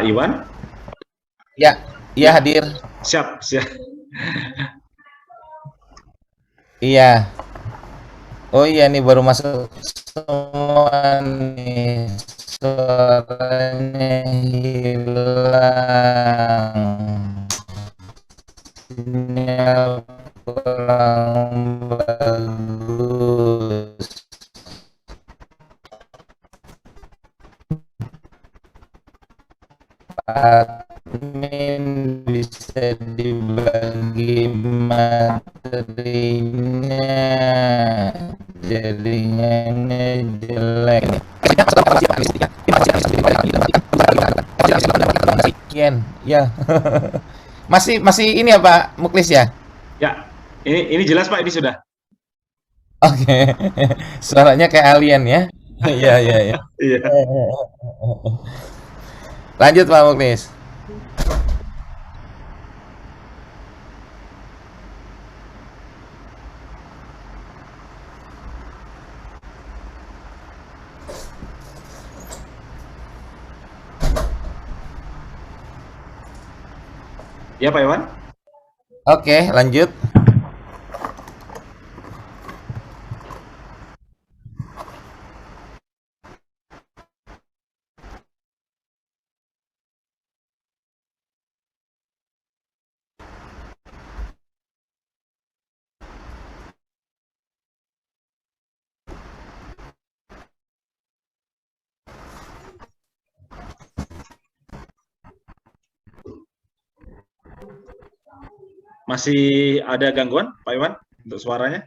A: Iwan?
B: ya, iya hadir.
A: Siap, siap.
B: Iya. Oh iya nih baru masuk semua nih. Suaranya hilang. Sinyal kurang bagus. Admin bisa dibagi materinya, jaringannya jelek. Sekian, ya. Masih ini ya Pak Muklis ya?
A: Ya, ini jelas Pak, ini sudah.
B: Oke. Suaranya kayak alien ya. Iya, iya, iya.
A: Iya.
B: Lanjut Pak Muklis.
A: Ya Pak Iwan?
B: Oke, lanjut.
A: Masih ada gangguan Pak Iwan untuk suaranya?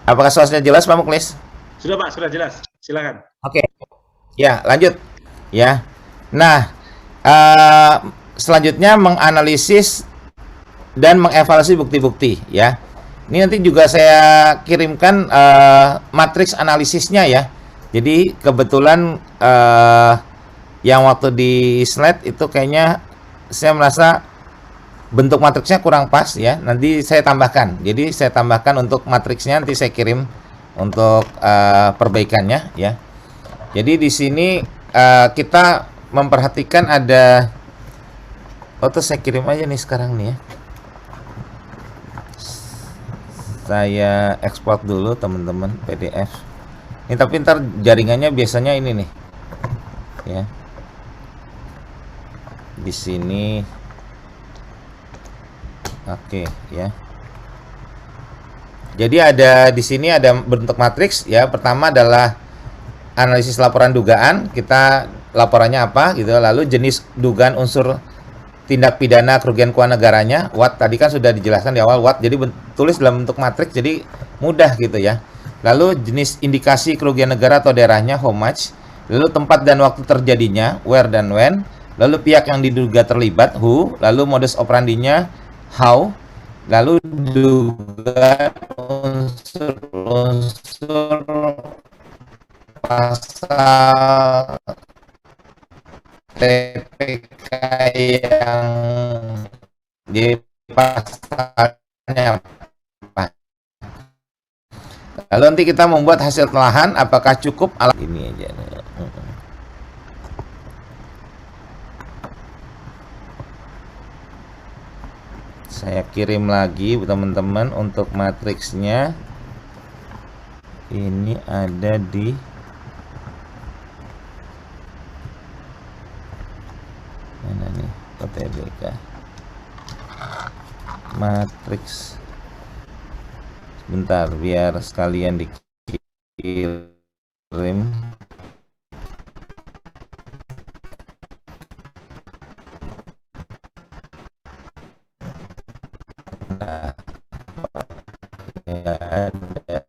B: Apakah suaranya jelas Pak Muklis?
A: Sudah Pak, sudah jelas. Silakan.
B: Oke. Ya, lanjut. Ya. Nah, selanjutnya menganalisis dan mengevaluasi bukti-bukti ya. Ini nanti juga saya kirimkan matriks analisisnya ya. Jadi kebetulan yang waktu di slide itu kayaknya saya merasa bentuk matriksnya kurang pas ya. Nanti saya tambahkan. Jadi saya tambahkan untuk matriksnya, nanti saya kirim untuk perbaikannya ya. Jadi di sini kita memperhatikan ada saya kirim aja nih sekarang nih ya. Saya ekspor dulu teman-teman PDF. Ini tapi ntar jaringannya biasanya ini nih. Ya. Di sini. Oke, ya. Jadi ada di sini ada bentuk matriks ya. Pertama adalah analisis laporan dugaan. Kita laporannya apa gitu. Lalu jenis dugaan unsur tindak pidana kerugian keuangan negaranya, what tadi kan sudah dijelaskan di awal what, jadi tulis dalam bentuk matriks jadi mudah gitu ya. Lalu jenis indikasi kerugian negara atau daerahnya, how much. Lalu tempat dan waktu terjadinya, where dan when. Lalu pihak yang diduga terlibat, who. Lalu modus operandinya, how. Lalu dugaan unsur-unsur pasal TPK yang dipasalnya apa. Lalu nanti kita membuat hasil telahan, apakah cukup alat ini aja. Saya kirim lagi teman-teman untuk matriksnya. Ini ada di mana nih, OTBK matriks. Bentar biar sekalian dikirim. Nah, ya ada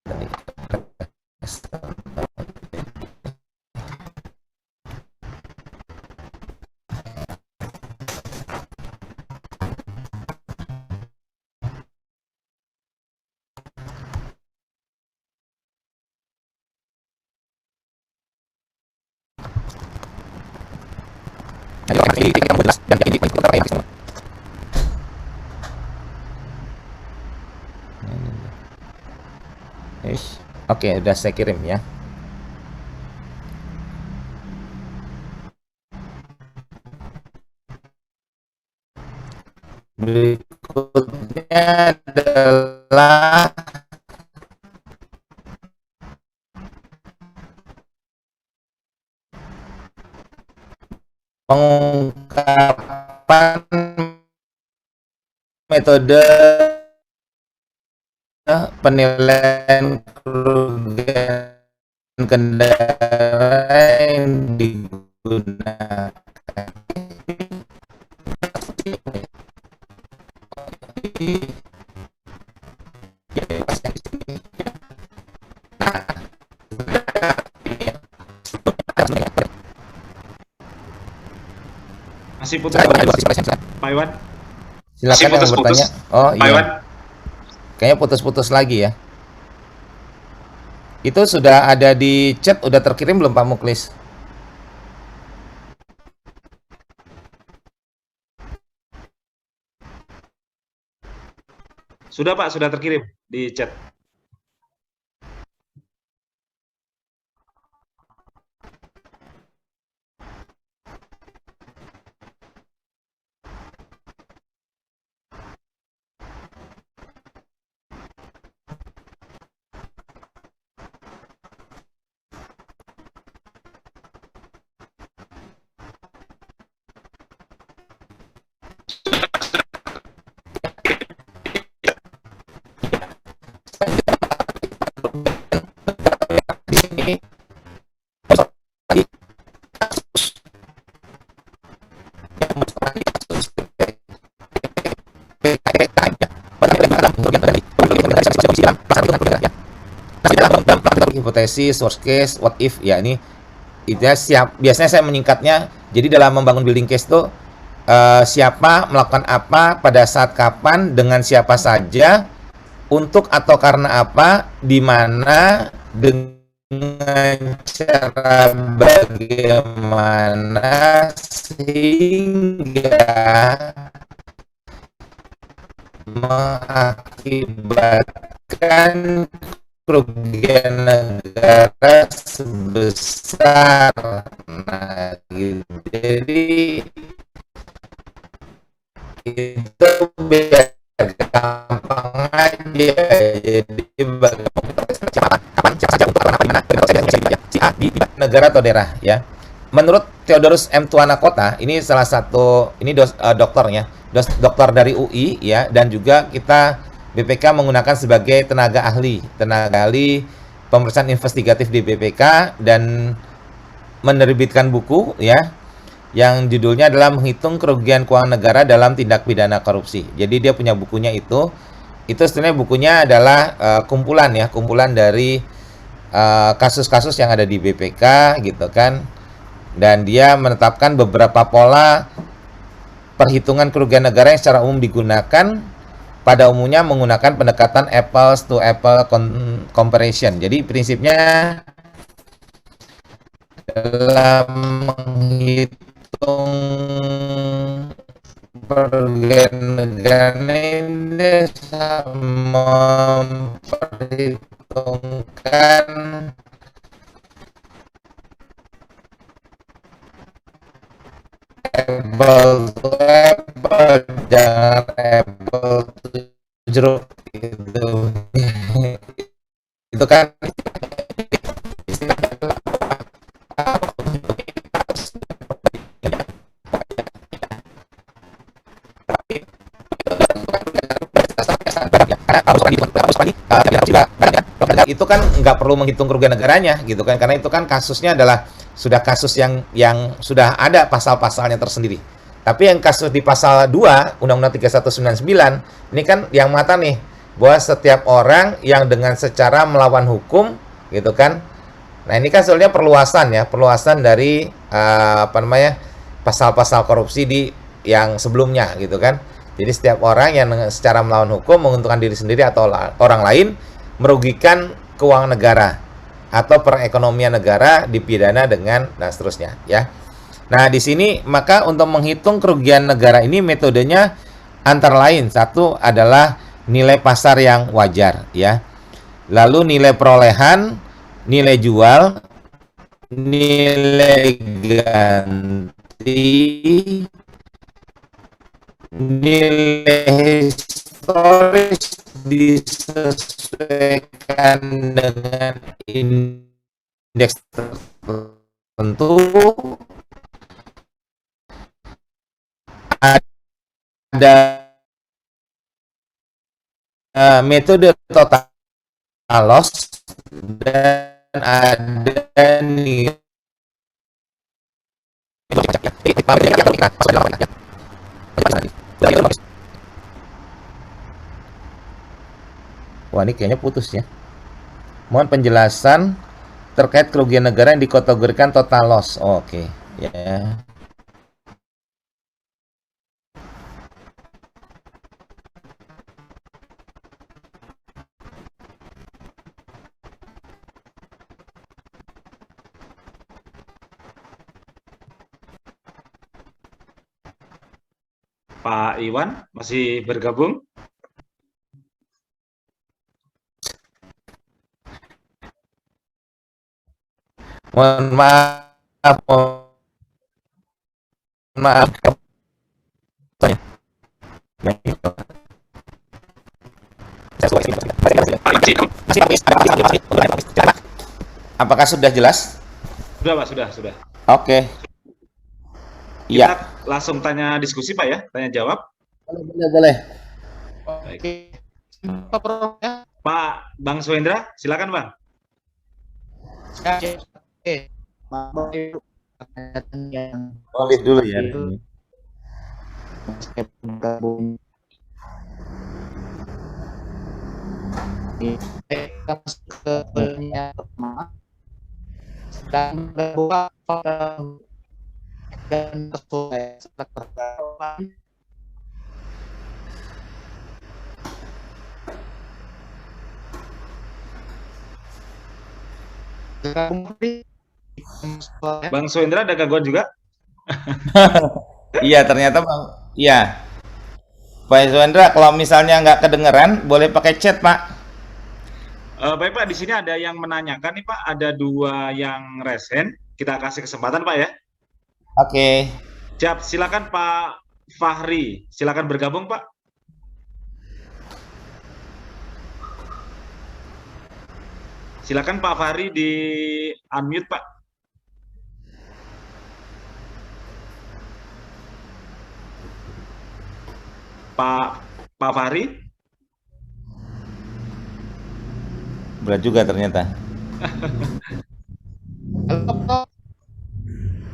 B: tadi. Oke, udah saya kirim ya. Berikutnya adalah pengungkapan metode penilaian kerugian kendaraan yang digunakan.
A: Masih putus, Pak Iwan.
B: Silakan yang bertanya. Oh
A: Pak Iwan.
B: iya. Kayaknya putus-putus lagi ya. Itu sudah ada di chat, udah terkirim belum Pak Muklis?
A: Sudah Pak, sudah terkirim di chat.
B: Hipotesis, worst case, what if, ya ini itu siap. Biasanya saya menyingkatnya. Jadi dalam membangun building case itu siapa melakukan apa, pada saat kapan, dengan siapa saja, untuk atau karena apa, di mana, dengan cara bagaimana, sehingga mengakibatkan kerugian negara sebesar, nah gitu. Jadi itu biar gampang aja. Jadi negara atau daerah ya. Menurut Theodorus M. Tuanakota, ini salah satu, ini dokternya, dokter dari UI ya, dan juga kita BPK menggunakan sebagai tenaga ahli pemeriksaan investigatif di BPK, dan menerbitkan buku ya yang judulnya adalah Menghitung Kerugian Keuangan Negara dalam Tindak Pidana Korupsi. Jadi dia punya bukunya itu, itu sebenarnya bukunya adalah kumpulan ya, kumpulan dari kasus-kasus yang ada di BPK gitu kan. Dan dia menetapkan beberapa pola perhitungan kerugian negara yang secara umum digunakan, pada umumnya menggunakan pendekatan apples to apple comparison. Jadi prinsipnya dalam menghitung kerugian negara ini memperhitungkan apple to apple, jangan apple to jeruk gitu. Itu kan itu kan nggak perlu menghitung kerugian negaranya gitu kan, karena itu kan kasusnya adalah sudah kasus yang sudah ada pasal-pasalnya tersendiri. Tapi yang kasus di pasal 2 Undang-Undang 3199 ini kan yang mata nih bahwa setiap orang yang dengan secara melawan hukum gitu kan. Nah, ini kan sebenarnya perluasan dari pasal-pasal korupsi di yang sebelumnya gitu kan. Jadi setiap orang yang secara melawan hukum menguntungkan diri sendiri atau orang lain, merugikan keuangan negara atau perekonomian negara, dipidana dengan dan seterusnya ya. Nah, di sini maka untuk menghitung kerugian negara ini metodenya antara lain, satu adalah nilai pasar yang wajar ya. Lalu nilai perolehan, nilai jual, nilai ganti, nilai historis disesuaikan dengan indeks tertentu, ada metode total loss, dan ada nilai. Wah, ini kayaknya putus ya. Mohon penjelasan terkait kerugian negara yang dikategorikan total loss. Oke, ya.
A: Pak Iwan masih bergabung?
B: Mohon maaf, maaf. Apakah sudah jelas?
A: Sudah, Pak, sudah.
B: Oke.
A: Kita
B: Iya.
A: langsung tanya diskusi, Pak ya, tanya jawab.
B: Boleh.
A: Baik. Pak Bang Swendra, silakan Bang.
B: Boleh dulu ya.
A: Bang Swendra ada gangguan juga?
B: Iya, ternyata Bang. Iya. Pak Swendra, kalau misalnya nggak kedengeran, boleh pakai chat, Pak.
A: Baik Pak, di sini ada yang menanyakan nih Pak, ada 2 yang resen. Kita kasih kesempatan Pak ya.
B: Oke.
A: Siap, silakan Pak Fahri. Silakan bergabung Pak. Silakan Pak Fahri di unmute Pak. Pak Fahri.
B: Berat juga ternyata.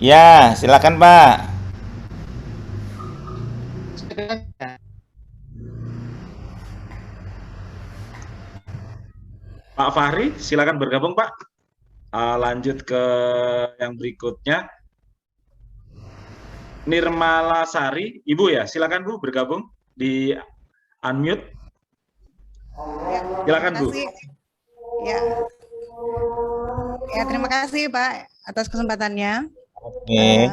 B: Ya, silakan Pak.
A: Pak Fahri, silakan bergabung Pak. Lanjut ke yang berikutnya. Nirmala Sari, Ibu ya, silakan Bu bergabung di unmute.
D: Ya,
A: Silakan Bu.
D: Ya. Ya, terima kasih Pak atas kesempatannya.
B: Oke.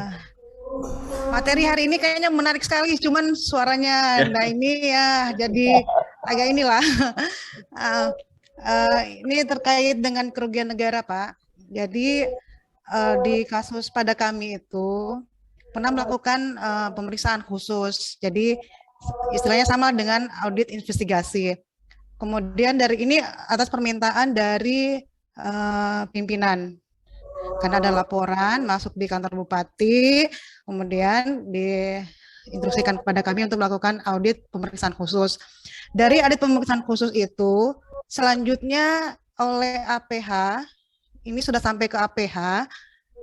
D: Materi hari ini kayaknya menarik sekali, cuman suaranya nah ini ya jadi agak inilah. Ini terkait dengan kerugian negara Pak. Jadi di kasus pada kami itu pernah melakukan pemeriksaan khusus. Jadi istilahnya sama dengan audit investigasi. Kemudian dari ini atas permintaan dari pimpinan. Karena ada laporan masuk di kantor bupati, kemudian diinstruksikan kepada kami untuk melakukan audit pemeriksaan khusus. Dari audit pemeriksaan khusus itu, selanjutnya oleh APH, ini sudah sampai ke APH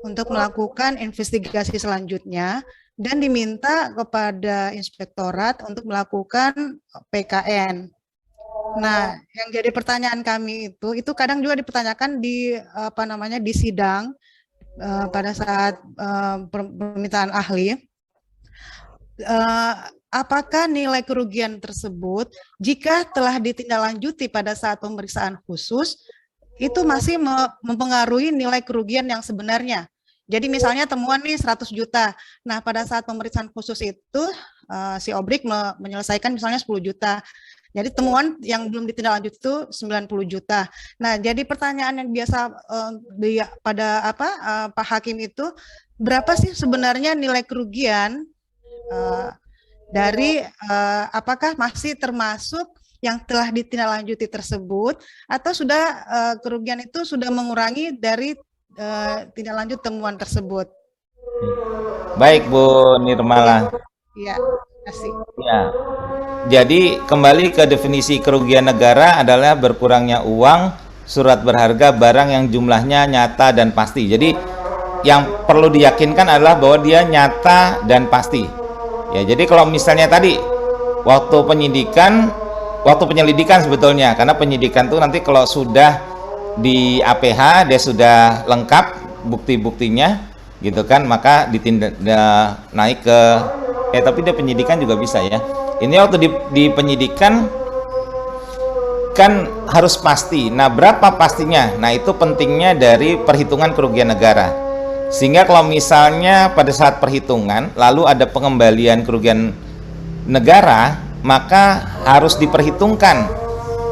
D: untuk melakukan investigasi selanjutnya dan diminta kepada inspektorat untuk melakukan PKN. Nah, yang jadi pertanyaan kami itu kadang juga dipertanyakan di di sidang pada saat permintaan ahli. Apakah nilai kerugian tersebut jika telah ditindaklanjuti pada saat pemeriksaan khusus itu masih mempengaruhi nilai kerugian yang sebenarnya. Jadi misalnya temuan nih 100 juta. Nah, pada saat pemeriksaan khusus itu si Obrik menyelesaikan misalnya 10 juta. Jadi temuan yang belum ditindaklanjuti itu 90 juta. Nah, jadi pertanyaan yang biasa pada Pak Hakim itu, berapa sih sebenarnya nilai kerugian dari apakah masih termasuk yang telah ditindaklanjuti tersebut atau sudah kerugian itu sudah mengurangi dari tindak lanjut temuan tersebut.
B: Baik Bu Nirmala.
D: Iya, terima kasih.
B: Ya. Jadi kembali ke definisi kerugian negara adalah berkurangnya uang, surat berharga, barang yang jumlahnya nyata dan pasti. Jadi yang perlu diyakinkan adalah bahwa dia nyata dan pasti. Ya, jadi kalau misalnya tadi waktu penyelidikan sebetulnya, karena penyidikan itu nanti kalau sudah di APH dia sudah lengkap bukti-buktinya, gitu kan, maka naik ke tapi dia penyidikan juga bisa ya. Ini waktu di penyidikan kan harus pasti. Nah, berapa pastinya? Nah, itu pentingnya dari perhitungan kerugian negara. Sehingga kalau misalnya pada saat perhitungan lalu ada pengembalian kerugian negara, maka harus diperhitungkan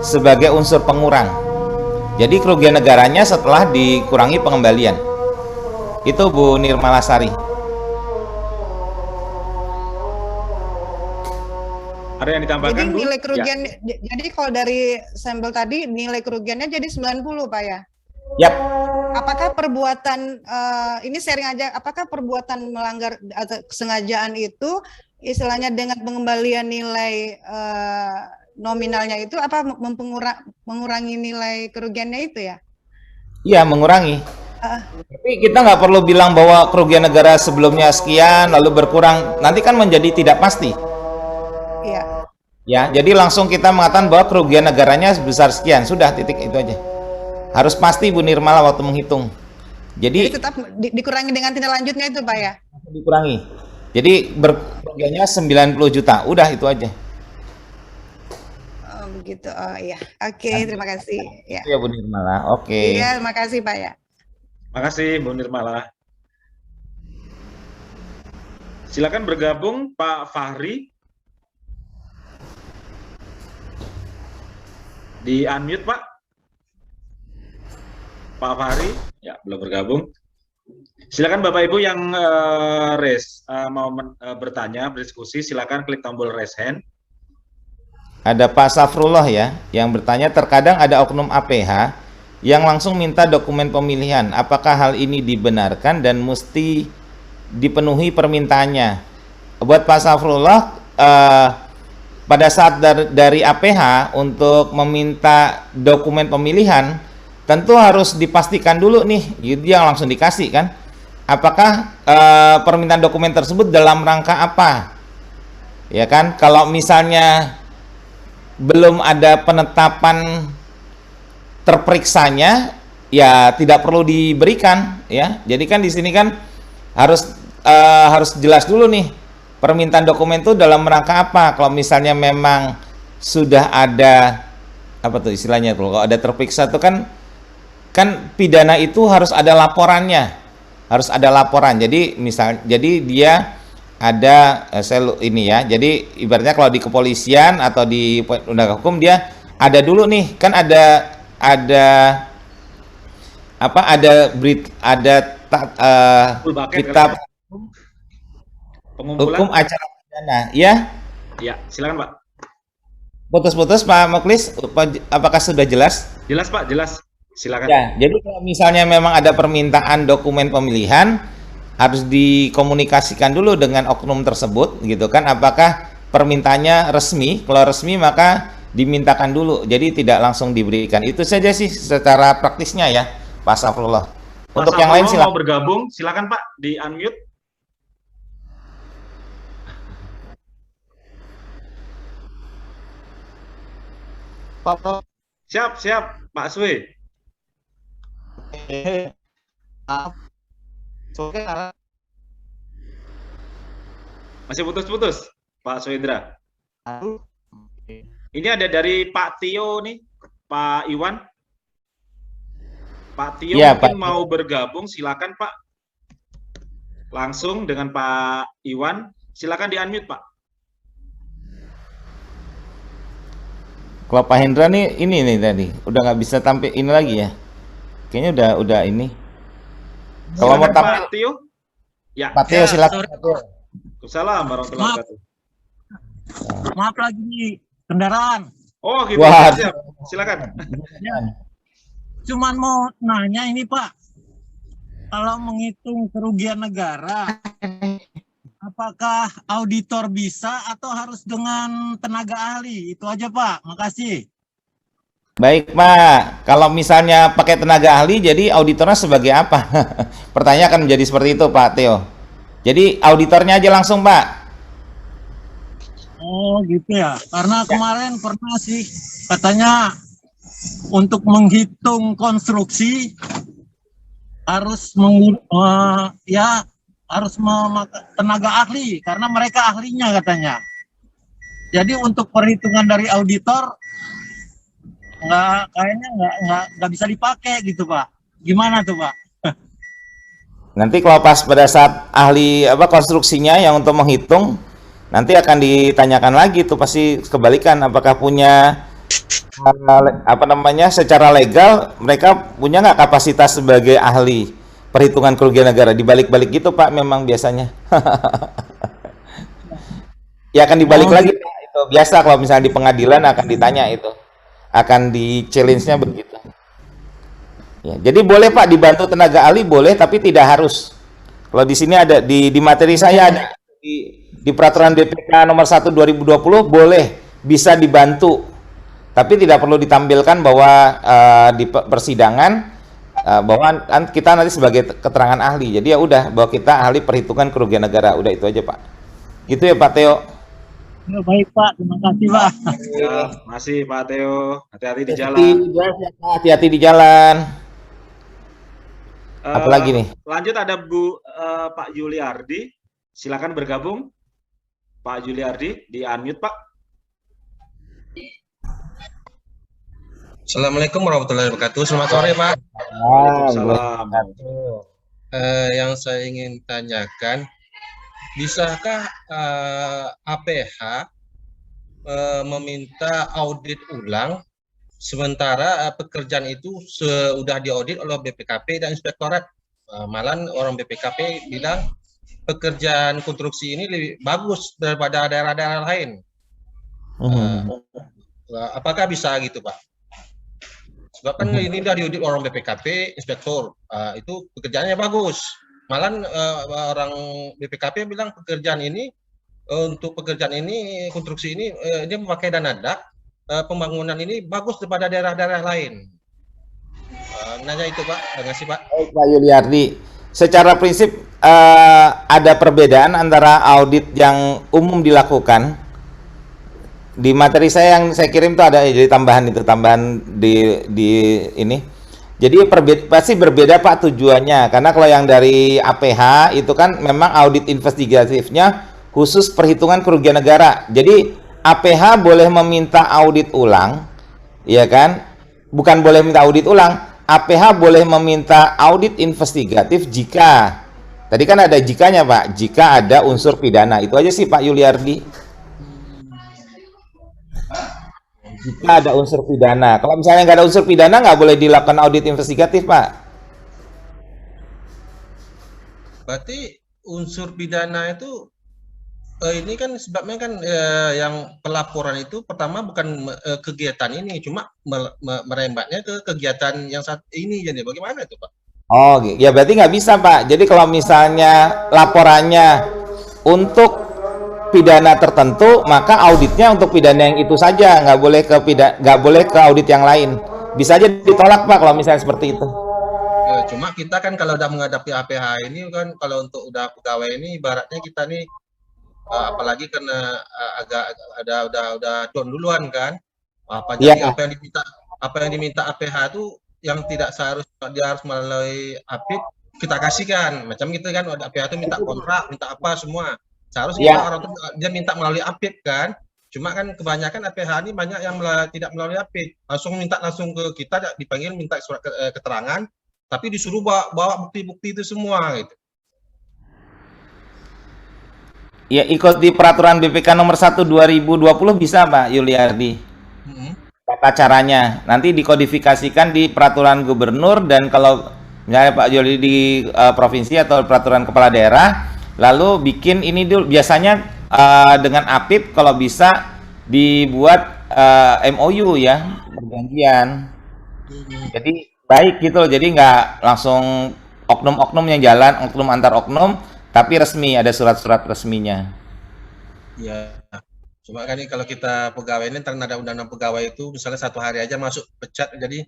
B: sebagai unsur pengurang. Jadi kerugian negaranya setelah dikurangi pengembalian. Itu Bu Nirmala Sari.
A: Ada yang ditambahkan,
D: jadi
A: Bu?
D: nilai kerugian ya. Jadi kalau dari sampel tadi nilai kerugiannya jadi 90 Pak ya?
B: Yap.
D: Apakah perbuatan ini sharing aja, apakah perbuatan melanggar atau kesengajaan itu istilahnya dengan pengembalian nilai nominalnya itu apa mengurangi nilai kerugiannya itu ya?
B: Iya, mengurangi. Tapi kita nggak perlu bilang bahwa kerugian negara sebelumnya sekian lalu berkurang, nanti kan menjadi tidak pasti.
D: Iya.
B: Ya, jadi langsung kita mengatakan bahwa kerugian negaranya sebesar sekian, sudah, titik, itu aja. Harus pasti Bu Nirmala waktu menghitung. Jadi
D: tetap dikurangi dengan tindak lanjutnya itu Pak ya?
B: Dikurangi. Jadi kerugiannya 90 juta, udah itu aja.
D: Oh, begitu. Oh iya. Oke, terima kasih. Ya.
B: Iya Bu Nirmala. Oke.
D: Iya, terima kasih Pak ya.
A: Makasih Bu Nirmala. Silakan bergabung Pak Fahri. Di unmute Pak. Pak Fahri, ya belum bergabung. Silakan Bapak Ibu yang mau bertanya, berdiskusi, silakan klik tombol raise hand.
B: Ada Pak Safrullah ya, yang bertanya terkadang ada oknum APH yang langsung minta dokumen pemilihan. Apakah hal ini dibenarkan dan mesti dipenuhi permintaannya? Buat Pak Safrullah, pada saat dari APH untuk meminta dokumen pemilihan, tentu harus dipastikan dulu nih, yang langsung dikasih kan, apakah permintaan dokumen tersebut dalam rangka apa, ya kan? Kalau misalnya belum ada penetapan terperiksanya ya tidak perlu diberikan ya. Jadi kan di sini kan harus jelas dulu nih permintaan dokumen itu dalam rangka apa. Kalau misalnya memang sudah ada apa tuh istilahnya tuh, kalau ada terperiksa itu kan pidana itu harus ada laporannya, harus ada laporan. Jadi jadi dia ada ini ya. Jadi ibaratnya kalau di kepolisian atau di undang hukum dia ada dulu nih, kan ada apa, ada kitab
A: pengumpulan
B: hukum acara pidana ya.
A: Ya, silakan Pak.
B: Putus-putus Pak Muklis, apakah sudah jelas?
A: Jelas Pak, jelas. Silakan.
B: Ya, jadi kalau misalnya memang ada permintaan dokumen pemilihan, harus dikomunikasikan dulu dengan oknum tersebut, gitu kan? Apakah permintaannya resmi? Kalau resmi maka dimintakan dulu, jadi tidak langsung diberikan. Itu saja sih secara praktisnya ya, Pak Safrullah. Untuk yang lain silakan.
A: Mau bergabung, silakan Pak, di unmute. Siap, Pak Swe. Masih putus-putus, Pak Swendra. Ini ada dari Pak Tio nih, Pak Iwan. Pak Tio
B: ya,
A: mungkin
B: Pak,
A: mau bergabung, silakan Pak. Langsung dengan Pak Iwan, silakan di unmute Pak.
B: kalau Pak Hendra nih ini nih tadi udah nggak bisa tampil ini lagi ya. Kayaknya udah ini. Kalau mau tampil
A: Pak Tio? Ya.
B: Pak Tio silakan.
A: Assalamualaikum warahmatullahi wabarakatuh.
E: Maaf lagi di kendaraan.
A: Oh gitu,
B: Wah.
A: siap. Silakan.
E: Cuman mau nanya ini Pak, kalau menghitung kerugian negara, apakah auditor bisa atau harus dengan tenaga ahli? Itu aja Pak, makasih.
B: Baik Pak, kalau misalnya pakai tenaga ahli, jadi auditornya sebagai apa? Pertanyaan akan menjadi seperti itu Pak Teo. Jadi auditornya aja langsung Pak.
E: Oh gitu ya, karena kemarin pernah sih katanya untuk menghitung konstruksi harus harus memakai tenaga ahli karena mereka ahlinya katanya. Jadi untuk perhitungan dari auditor kayaknya nggak bisa dipakai gitu Pak. Gimana tuh Pak?
B: Nanti kalau pas pada saat ahli konstruksinya yang untuk menghitung, nanti akan ditanyakan lagi tuh, pasti kebalikan apakah punya secara legal mereka punya nggak kapasitas sebagai ahli perhitungan kerugian negara. Dibalik-balik gitu Pak, memang biasanya. Ya akan dibalik lagi Pak. Itu biasa kalau misalnya di pengadilan akan ditanya itu, akan di challenge-nya begitu. Ya, jadi boleh Pak dibantu tenaga ahli, boleh, tapi tidak harus. Kalau di sini ada di materi saya ada di peraturan BPK nomor 1 2020 boleh, bisa dibantu, tapi tidak perlu ditampilkan bahwa di persidangan bahwa kita nanti sebagai keterangan ahli. Jadi ya udah bahwa kita ahli perhitungan kerugian negara, udah itu aja Pak. Gitu ya Pak Teo.
E: Ya, baik Pak, terima kasih Pak.
A: Ya, masih Pak Teo, hati-hati di jalan.
B: Hati-hati di jalan. Apalagi nih?
A: Lanjut ada Pak Yuliardi, silakan bergabung. Pak Yuliardi di unmute Pak.
C: Assalamualaikum warahmatullahi wabarakatuh. Selamat sore Pak.
A: Waalaikumsalam.
C: Yang saya ingin tanyakan, bisakah APH meminta audit ulang sementara pekerjaan itu sudah diaudit oleh BPKP dan Inspektorat? Malah orang BPKP bilang pekerjaan konstruksi ini lebih bagus daripada daerah-daerah lain. Apakah bisa gitu Pak? Sebab kan ini sudah diaudit orang BPKP, Inspektor, itu pekerjaannya bagus. Malah orang BPKP bilang pekerjaan ini konstruksi ini dia memakai dana DAK, pembangunan ini bagus daripada daerah-daerah lain. Nanya itu Pak, terima kasih Pak.
B: Baik Pak Yuliardi, secara prinsip ada perbedaan antara audit yang umum dilakukan di materi saya yang saya kirim tuh ada jadi tambahan itu, tambahan di ini. Jadi pasti berbeda Pak tujuannya, karena kalau yang dari APH itu kan memang audit investigatifnya khusus perhitungan kerugian negara. Jadi APH boleh meminta audit ulang, ya kan? Bukan boleh minta audit ulang, APH boleh meminta audit investigatif jika, tadi kan ada jikanya Pak, jika ada unsur pidana. Itu aja sih Pak Yuliardi. Jika ada unsur pidana. Kalau misalnya nggak ada unsur pidana, nggak boleh dilakukan audit investigatif, Pak.
C: Berarti unsur pidana itu ini kan sebabnya kan yang pelaporan itu pertama bukan kegiatan ini, cuma merembatnya ke kegiatan yang saat ini. Jadi bagaimana itu Pak?
B: Oh, ya berarti nggak bisa Pak. Jadi kalau misalnya laporannya untuk pidana tertentu, maka auditnya untuk pidana yang itu saja, nggak boleh ke audit yang lain. Bisa aja ditolak Pak kalau misalnya seperti itu.
C: Cuma kita kan kalau udah menghadapi APH ini kan, kalau untuk udah pegawai ini ibaratnya kita nih apalagi karena agak udah down duluan kan, jadi apa yang diminta APH itu yang tidak seharusnya dia harus melalui APIK kita kasihkan, macam gitu kan. Ada APH itu minta kontrak, minta apa semua. Seharusnya orang tuh dia minta melalui APIK kan. Cuma kan kebanyakan APH ini banyak yang tidak melalui APIK, langsung ke kita, dipanggil minta surat keterangan, tapi disuruh bawa bukti-bukti itu semua gitu.
B: Ya ikut di peraturan BPK nomor 1 2020 bisa Pak Yuliardi. Tata caranya nanti dikodifikasikan di peraturan gubernur, dan kalau misalnya Pak Yuliardi di provinsi atau peraturan kepala daerah, lalu bikin ini dulu, biasanya dengan APIP kalau bisa dibuat MOU ya, perjanjian. Jadi baik gitu loh, jadi nggak langsung oknum-oknum yang jalan, oknum antar oknum, tapi resmi, ada surat-surat resminya.
C: Ya, cuma kan ini kalau kita pegawai ini karena ada undang-undang pegawai itu, misalnya 1 hari aja masuk pecat, jadi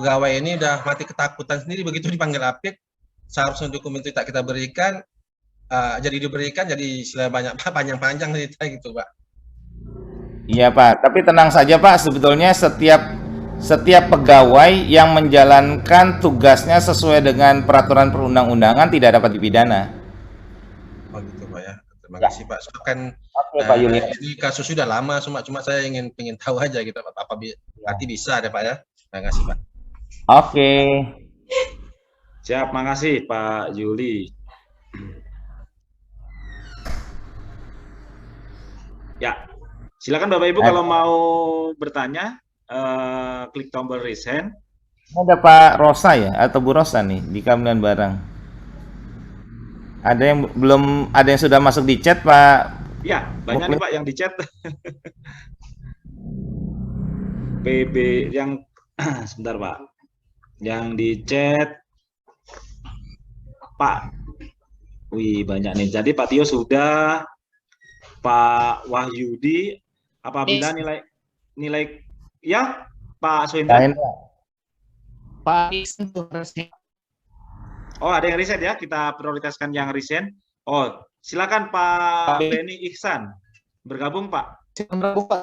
C: pegawai ini udah mati ketakutan sendiri begitu dipanggil APIK. Seharusnya dokumen itu tak kita berikan, jadi diberikan, jadi istilah panjang-panjang cerita gitu Pak.
B: Iya Pak, tapi tenang saja Pak, sebetulnya setiap pegawai yang menjalankan tugasnya sesuai dengan peraturan perundang-undangan tidak dapat dipidana.
C: Oh gitu Pak ya, terima kasih Pak. Soalnya kan
B: Pak Yuli.
C: ini kasus sudah lama, cuma saya ingin tahu aja gitu Pak, apa berarti bisa ada Pak ya. Terima kasih Pak.
B: Oke.
A: Siap, makasih Pak Yuli. Ya, silakan Bapak Ibu kalau mau bertanya, klik tombol raise hand.
B: Ada Pak Rosa ya, atau Bu Rosa nih di Kementerian Barang. Ada yang belum, ada yang sudah masuk di chat Pak?
A: Ya, banyak nih Pak yang di chat. PB yang sebentar Pak, yang di chat Pak. Wih banyak nih. Jadi Pak Tio sudah, Pak Wahyudi, apabila nilai ya Pak Sohendra.
E: Pak
A: Oh ada yang riset ya, kita prioritaskan yang riset. Oh silakan Pak Beni Ihsan bergabung Pak.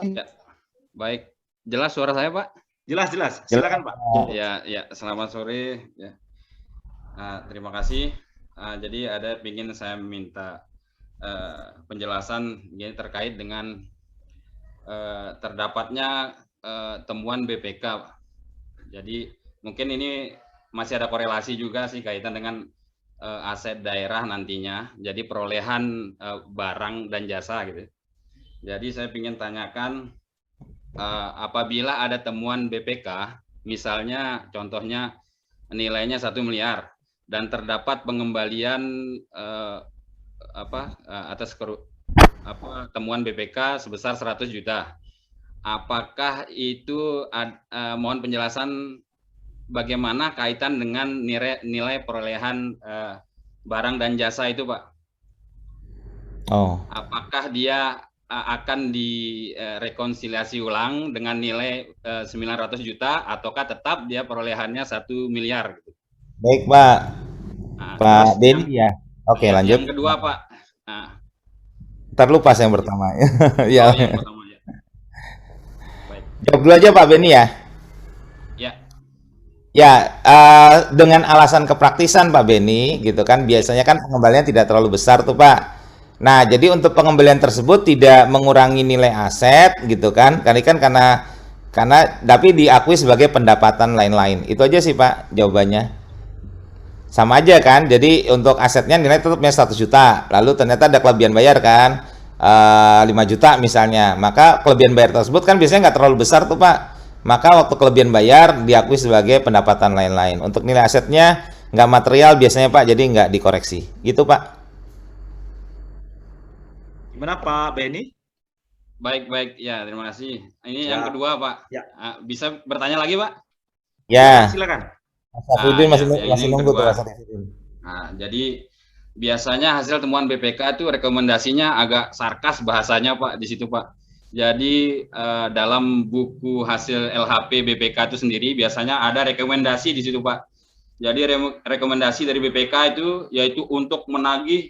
F: Ya. Baik, jelas suara saya Pak?
A: Jelas. Silakan Pak.
F: Ya, selamat sore. Ya. Terima kasih. Jadi ingin saya minta penjelasan ini terkait dengan terdapatnya temuan BPK. Jadi mungkin ini masih ada korelasi juga sih kaitan dengan aset daerah nantinya. Jadi perolehan barang dan jasa gitu. Jadi saya ingin tanyakan, apabila ada temuan BPK, misalnya contohnya nilainya 1 miliar dan terdapat pengembalian atas temuan BPK sebesar 100 juta. Apakah itu mohon penjelasan bagaimana kaitan dengan nilai perolehan barang dan jasa itu, Pak?
B: Oh.
F: Apakah dia akan direkonsiliasi ulang dengan nilai 900 juta ataukah tetap dia perolehannya 1 miliar gitu?
B: Baik, Pak. Pak Beni ya. Oke, lanjut.
F: Yang kedua, Pak.
B: Ntar lupa yang pertama.
F: Ya. Yang pertama, ya.
B: Jawab dulu aja Pak Beni ya.
F: Ya,
B: Ya, dengan alasan kepraktisan Pak Beni, gitu kan, biasanya kan pengembalian tidak terlalu besar tuh Pak. Nah, jadi untuk pengembalian tersebut tidak mengurangi nilai aset, gitu kan, karena tapi diakui sebagai pendapatan lain-lain. Itu aja sih Pak jawabannya. Sama aja kan, jadi untuk asetnya nilai tetapnya 100 juta, lalu ternyata ada kelebihan bayar kan, 5 juta misalnya, maka kelebihan bayar tersebut kan biasanya nggak terlalu besar tuh Pak. Maka waktu kelebihan bayar diakui sebagai pendapatan lain-lain. Untuk nilai asetnya nggak material biasanya Pak, jadi nggak dikoreksi. Gitu Pak.
A: Gimana Pak Beni?
F: baik-baik. Ya, terima kasih. Ini yang
A: Ya.
F: kedua, Pak.
A: Ya.
F: Bisa bertanya lagi, Pak?
B: Ya,
A: Silakan.
B: Mas Safruddin
F: Ah,
B: masih,
F: ya,
B: masih
F: ini
B: nunggu tuh
F: kedua.
B: Mas Safruddin.
F: Nah, jadi biasanya hasil temuan BPK itu rekomendasinya agak sarkas bahasanya, Pak, di situ, Pak. Jadi dalam buku hasil LHP BPK itu sendiri biasanya ada rekomendasi di situ, Pak. Jadi rekomendasi dari BPK itu yaitu untuk menagih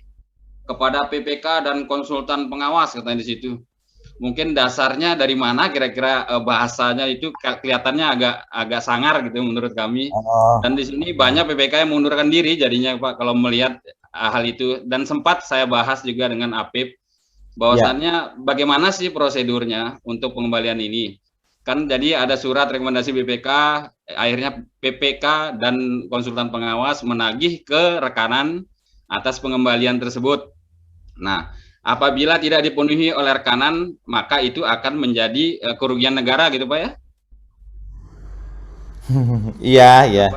F: kepada PPK dan konsultan pengawas, katanya di situ. Mungkin dasarnya dari mana kira-kira bahasanya itu kelihatannya agak sangar gitu menurut kami.
B: Oh,
F: Dan di sini banyak PPK yang mengundurkan diri jadinya, Pak, kalau melihat hal itu. Dan sempat saya bahas juga dengan Apip bahwasannya bagaimana sih prosedurnya untuk pengembalian ini. Kan jadi ada surat rekomendasi BPK, akhirnya PPK dan konsultan pengawas menagih ke rekanan atas pengembalian tersebut. Nah, apabila tidak dipenuhi oleh rekanan, maka itu akan menjadi kerugian negara gitu, Pak ya?
B: iya, iya.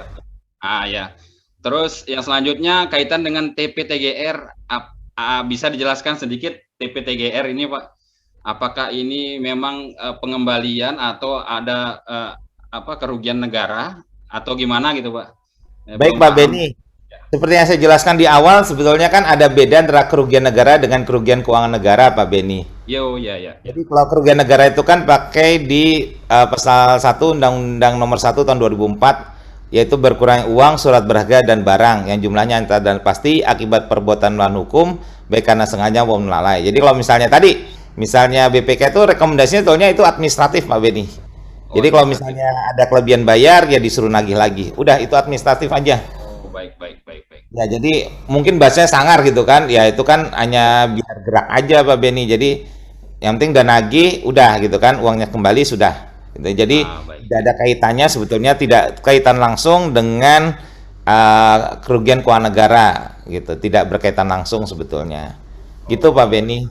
F: Ah ya. Terus yang selanjutnya kaitan dengan TPTGR, bisa dijelaskan sedikit TPTGR ini, Pak? Apakah ini memang pengembalian atau ada kerugian negara atau gimana gitu, Pak?
B: Baik
F: Belum
B: Pak
F: paham.
B: Beni. Seperti yang saya jelaskan di awal, sebetulnya kan ada beda antara kerugian negara dengan kerugian keuangan negara, Pak Beni.
F: Yo, ya, ya.
B: Jadi kalau kerugian negara itu kan pakai di pasal 1 Undang-Undang Nomor 1 tahun 2004, yaitu berkurang uang, surat berharga dan barang yang jumlahnya entah dan pasti akibat perbuatan melawan hukum, baik karena sengaja maupun lalai. Jadi kalau misalnya BPK itu rekomendasinya sebetulnya itu administratif, Pak Beni. Jadi kalau misalnya ada kelebihan bayar, ya disuruh nagih lagi. Udah, itu administratif aja.
F: Oh, baik.
B: Ya, jadi mungkin bahasanya sangar gitu kan. Ya, itu kan hanya biar gerak aja Pak Beni. Jadi yang penting udah nagih, udah gitu kan, uangnya kembali sudah. Gitu. Jadi
F: Baik.
B: tidak ada kaitannya, sebetulnya tidak kaitan langsung dengan kerugian keuangan negara gitu. Tidak berkaitan langsung sebetulnya. Gitu Pak Beni.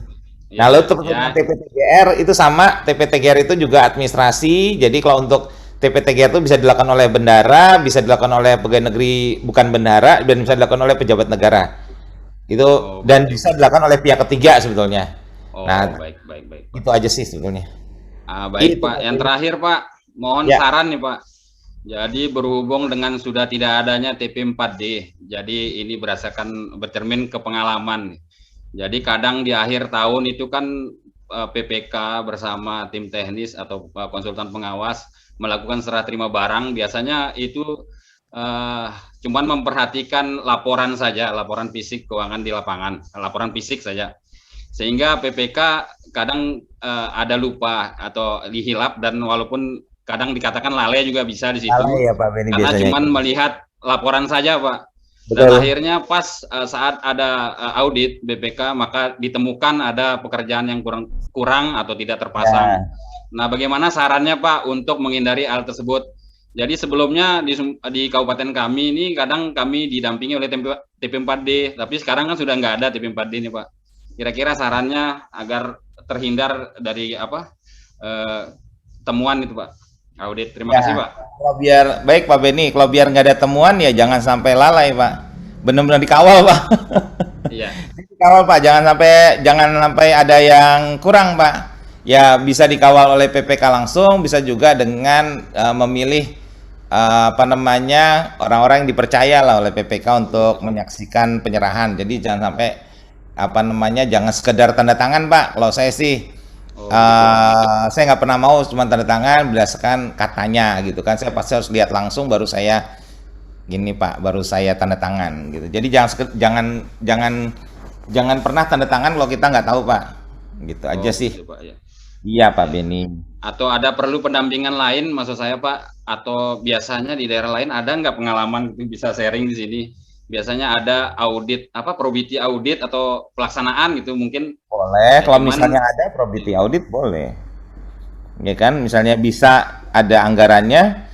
B: Nah, lalu
F: Ya,
B: TPTGR itu sama, TPTGR itu juga administrasi. Jadi kalau untuk TPTGR itu bisa dilakukan oleh bendara, bisa dilakukan oleh pegawai negeri bukan bendara, dan bisa dilakukan oleh pejabat negara. Itu dan bisa dilakukan oleh pihak ketiga sebetulnya.
F: oh,
B: Nah,
F: baik.
B: itu aja sih sebetulnya.
F: Baik,
B: Itu,
F: Pak. Yang terakhir, Pak, mohon
B: Ya.
F: saran nih, Pak. Jadi berhubung dengan sudah tidak adanya TP4D, jadi ini bercermin ke pengalaman. Jadi kadang di akhir tahun itu kan PPK bersama tim teknis atau konsultan pengawas melakukan serah terima barang, biasanya itu cuman memperhatikan laporan saja, laporan fisik keuangan di lapangan, laporan fisik saja. Sehingga PPK kadang ada lupa atau dihilap, dan walaupun kadang dikatakan lalai juga bisa di situ.
B: Lalai ya Pak Beni
F: Karena
B: biasanya.
F: cuman melihat laporan saja, Pak. Dan
B: Betul.
F: akhirnya pas saat ada audit BPK, maka ditemukan ada pekerjaan yang kurang atau tidak terpasang.
B: Ya.
F: Nah, bagaimana sarannya Pak untuk menghindari hal tersebut? Jadi sebelumnya di kabupaten kami ini kadang kami didampingi oleh TP4D, tapi sekarang kan sudah nggak ada TP4D ini, Pak. Kira-kira sarannya agar terhindar dari temuan itu, Pak, audit. Terima kasih, Pak.
B: Kalau biar baik Pak Beni, kalau biar nggak ada temuan ya jangan sampai lalai Pak. Benar-benar dikawal Pak.
F: Iya.
B: Dikawal Pak, jangan sampai ada yang kurang Pak. Ya bisa dikawal oleh PPK langsung, bisa juga dengan memilih orang-orang yang dipercaya lah oleh PPK untuk menyaksikan penyerahan. Jadi jangan sampai jangan sekedar tanda tangan Pak. Kalau saya sih saya nggak pernah mau cuma tanda tangan berdasarkan katanya gitu kan. Saya pasti harus lihat langsung baru saya baru saya tanda tangan gitu. Jadi jangan pernah tanda tangan kalau kita nggak tahu Pak. Gitu aja sih.
F: Gitu, Pak, ya.
B: Iya Pak Beni.
F: Atau ada perlu pendampingan lain, maksud saya Pak, atau biasanya di daerah lain ada nggak pengalaman bisa sharing di sini? Biasanya ada audit, probity audit atau pelaksanaan gitu mungkin.
B: Boleh,
F: Ya,
B: kalau
F: cuman
B: misalnya ada probity audit boleh. Ya kan, misalnya bisa ada anggarannya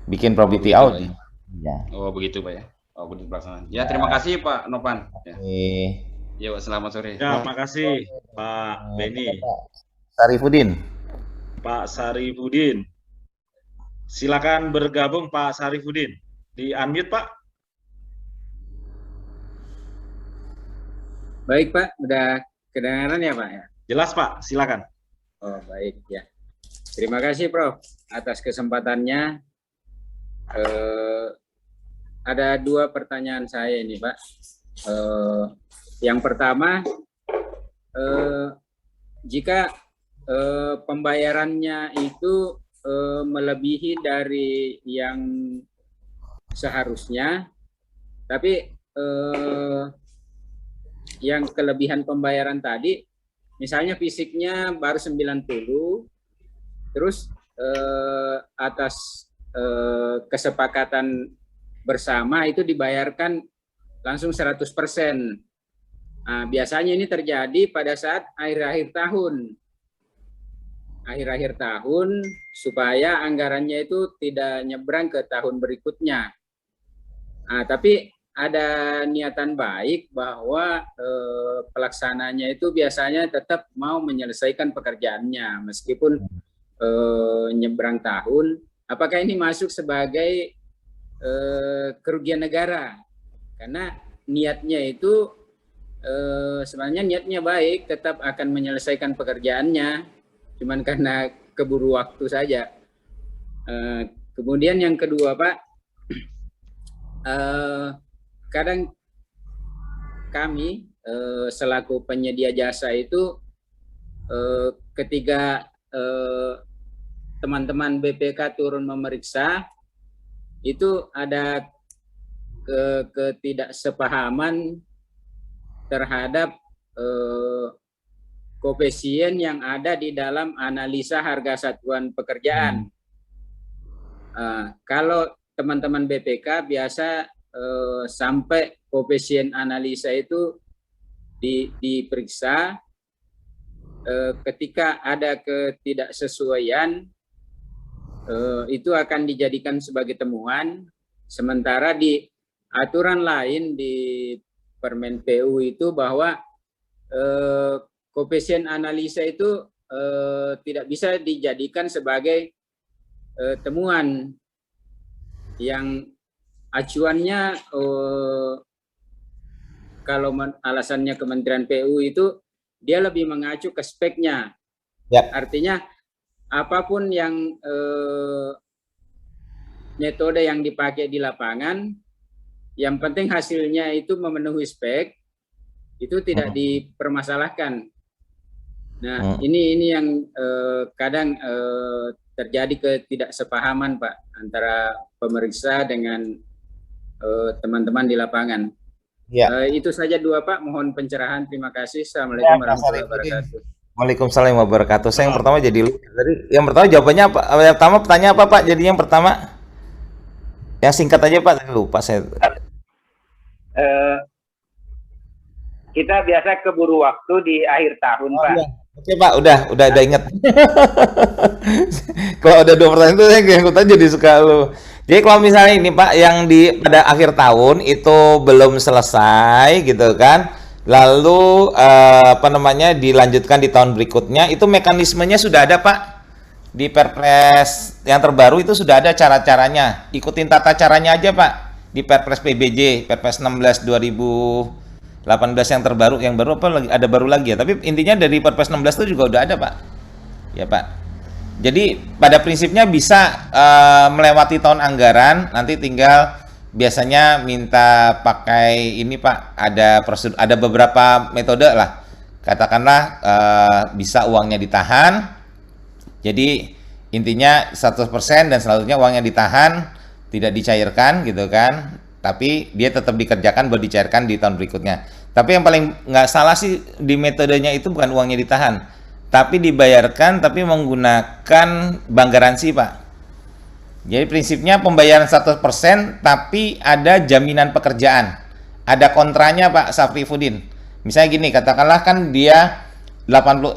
B: bikin probity
F: begitu Pak
B: audit.
F: ya.
B: Iya.
F: Oh begitu Pak ya. Audit pelaksanaan. Ya terima kasih Pak Nopan. Ya.
B: Oke.
F: Yuk selamat sore.
A: Ya, makasih Pak Beni.
B: Pak Sarifudin.
A: Pak Sarifudin. Silakan bergabung Pak Sarifudin. Di unmute Pak.
G: Baik Pak, udah kedengaran ya Pak ya?
A: Jelas Pak, silakan.
G: Oh baik ya. Terima kasih Prof atas kesempatannya. Ada 2 pertanyaan saya ini Pak. Yang pertama, jika pembayarannya itu melebihi dari yang seharusnya, tapi yang kelebihan pembayaran tadi, misalnya fisiknya baru 90, terus atas kesepakatan bersama itu dibayarkan langsung 100%. Nah, biasanya ini terjadi pada saat akhir-akhir tahun. Akhir-akhir tahun supaya anggarannya itu tidak nyebrang ke tahun berikutnya. Nah, tapi ada niatan baik bahwa pelaksananya itu biasanya tetap mau menyelesaikan pekerjaannya meskipun nyebrang tahun. Apakah ini masuk sebagai kerugian negara? Karena niatnya itu sebenarnya niatnya baik, tetap akan menyelesaikan pekerjaannya, cuman karena keburu waktu saja. Kemudian yang kedua Pak, kadang kami selaku penyedia jasa itu ketika teman-teman BPK turun memeriksa, itu ada ketidaksepahaman terhadap koefisien yang ada di dalam analisa harga satuan pekerjaan. Kalau teman-teman BPK biasa sampai koefisien analisa itu diperiksa, ketika ada ketidaksesuaian itu akan dijadikan sebagai temuan, sementara di aturan lain di Permen PU itu bahwa koefisien analisa itu tidak bisa dijadikan sebagai temuan, yang acuannya kalau alasannya Kementerian PU itu dia lebih mengacu ke speknya.
B: Yap.
G: Artinya apapun yang metode yang dipakai di lapangan, yang penting hasilnya itu memenuhi spek, itu tidak dipermasalahkan. Nah, ini yang kadang terjadi ketidaksepahaman Pak antara pemeriksa dengan teman-teman di lapangan.
B: Ya.
G: Itu saja 2 Pak, mohon pencerahan. Terima kasih. Assalamualaikum warahmatullahi wabarakatuh.
B: Waalaikumsalam warahmatullahi wabarakatuh. Saya yang pertama jadi tadi yang pertama jawabannya apa? Yang pertama pertanyaan apa Pak? Jadi yang pertama yang singkat aja Pak, lupa saya.
G: Kita biasa keburu waktu di akhir tahun Pak.
B: Iya. Oke Pak, udah inget. Kalau ada 2 pertanyaan itu saya ngikutan jadi suka lu. Jadi kalau misalnya ini Pak yang pada akhir tahun itu belum selesai gitu kan, lalu dilanjutkan di tahun berikutnya, itu mekanismenya sudah ada Pak di Perpres yang terbaru, itu sudah ada cara-caranya. Ikutin tata caranya aja Pak di Perpres PBJ, Perpres 16 2018 yang terbaru, yang baru apa lagi, ada baru lagi ya, tapi intinya dari Perpres 16 itu juga udah ada Pak ya Pak. Jadi pada prinsipnya bisa melewati tahun anggaran, nanti tinggal biasanya minta pakai ini Pak, ada prosedur, ada beberapa metode lah, katakanlah bisa uangnya ditahan, jadi intinya 100% dan selanjutnya uangnya ditahan, tidak dicairkan gitu kan, tapi dia tetap dikerjakan buat dicairkan di tahun berikutnya. Tapi yang paling nggak salah sih di metodenya itu bukan uangnya ditahan, tapi dibayarkan tapi menggunakan bank garansi, Pak. Jadi prinsipnya pembayaran 100% tapi ada jaminan pekerjaan. Ada kontranya, Pak Safrifuddin. Misalnya gini, katakanlah kan dia 80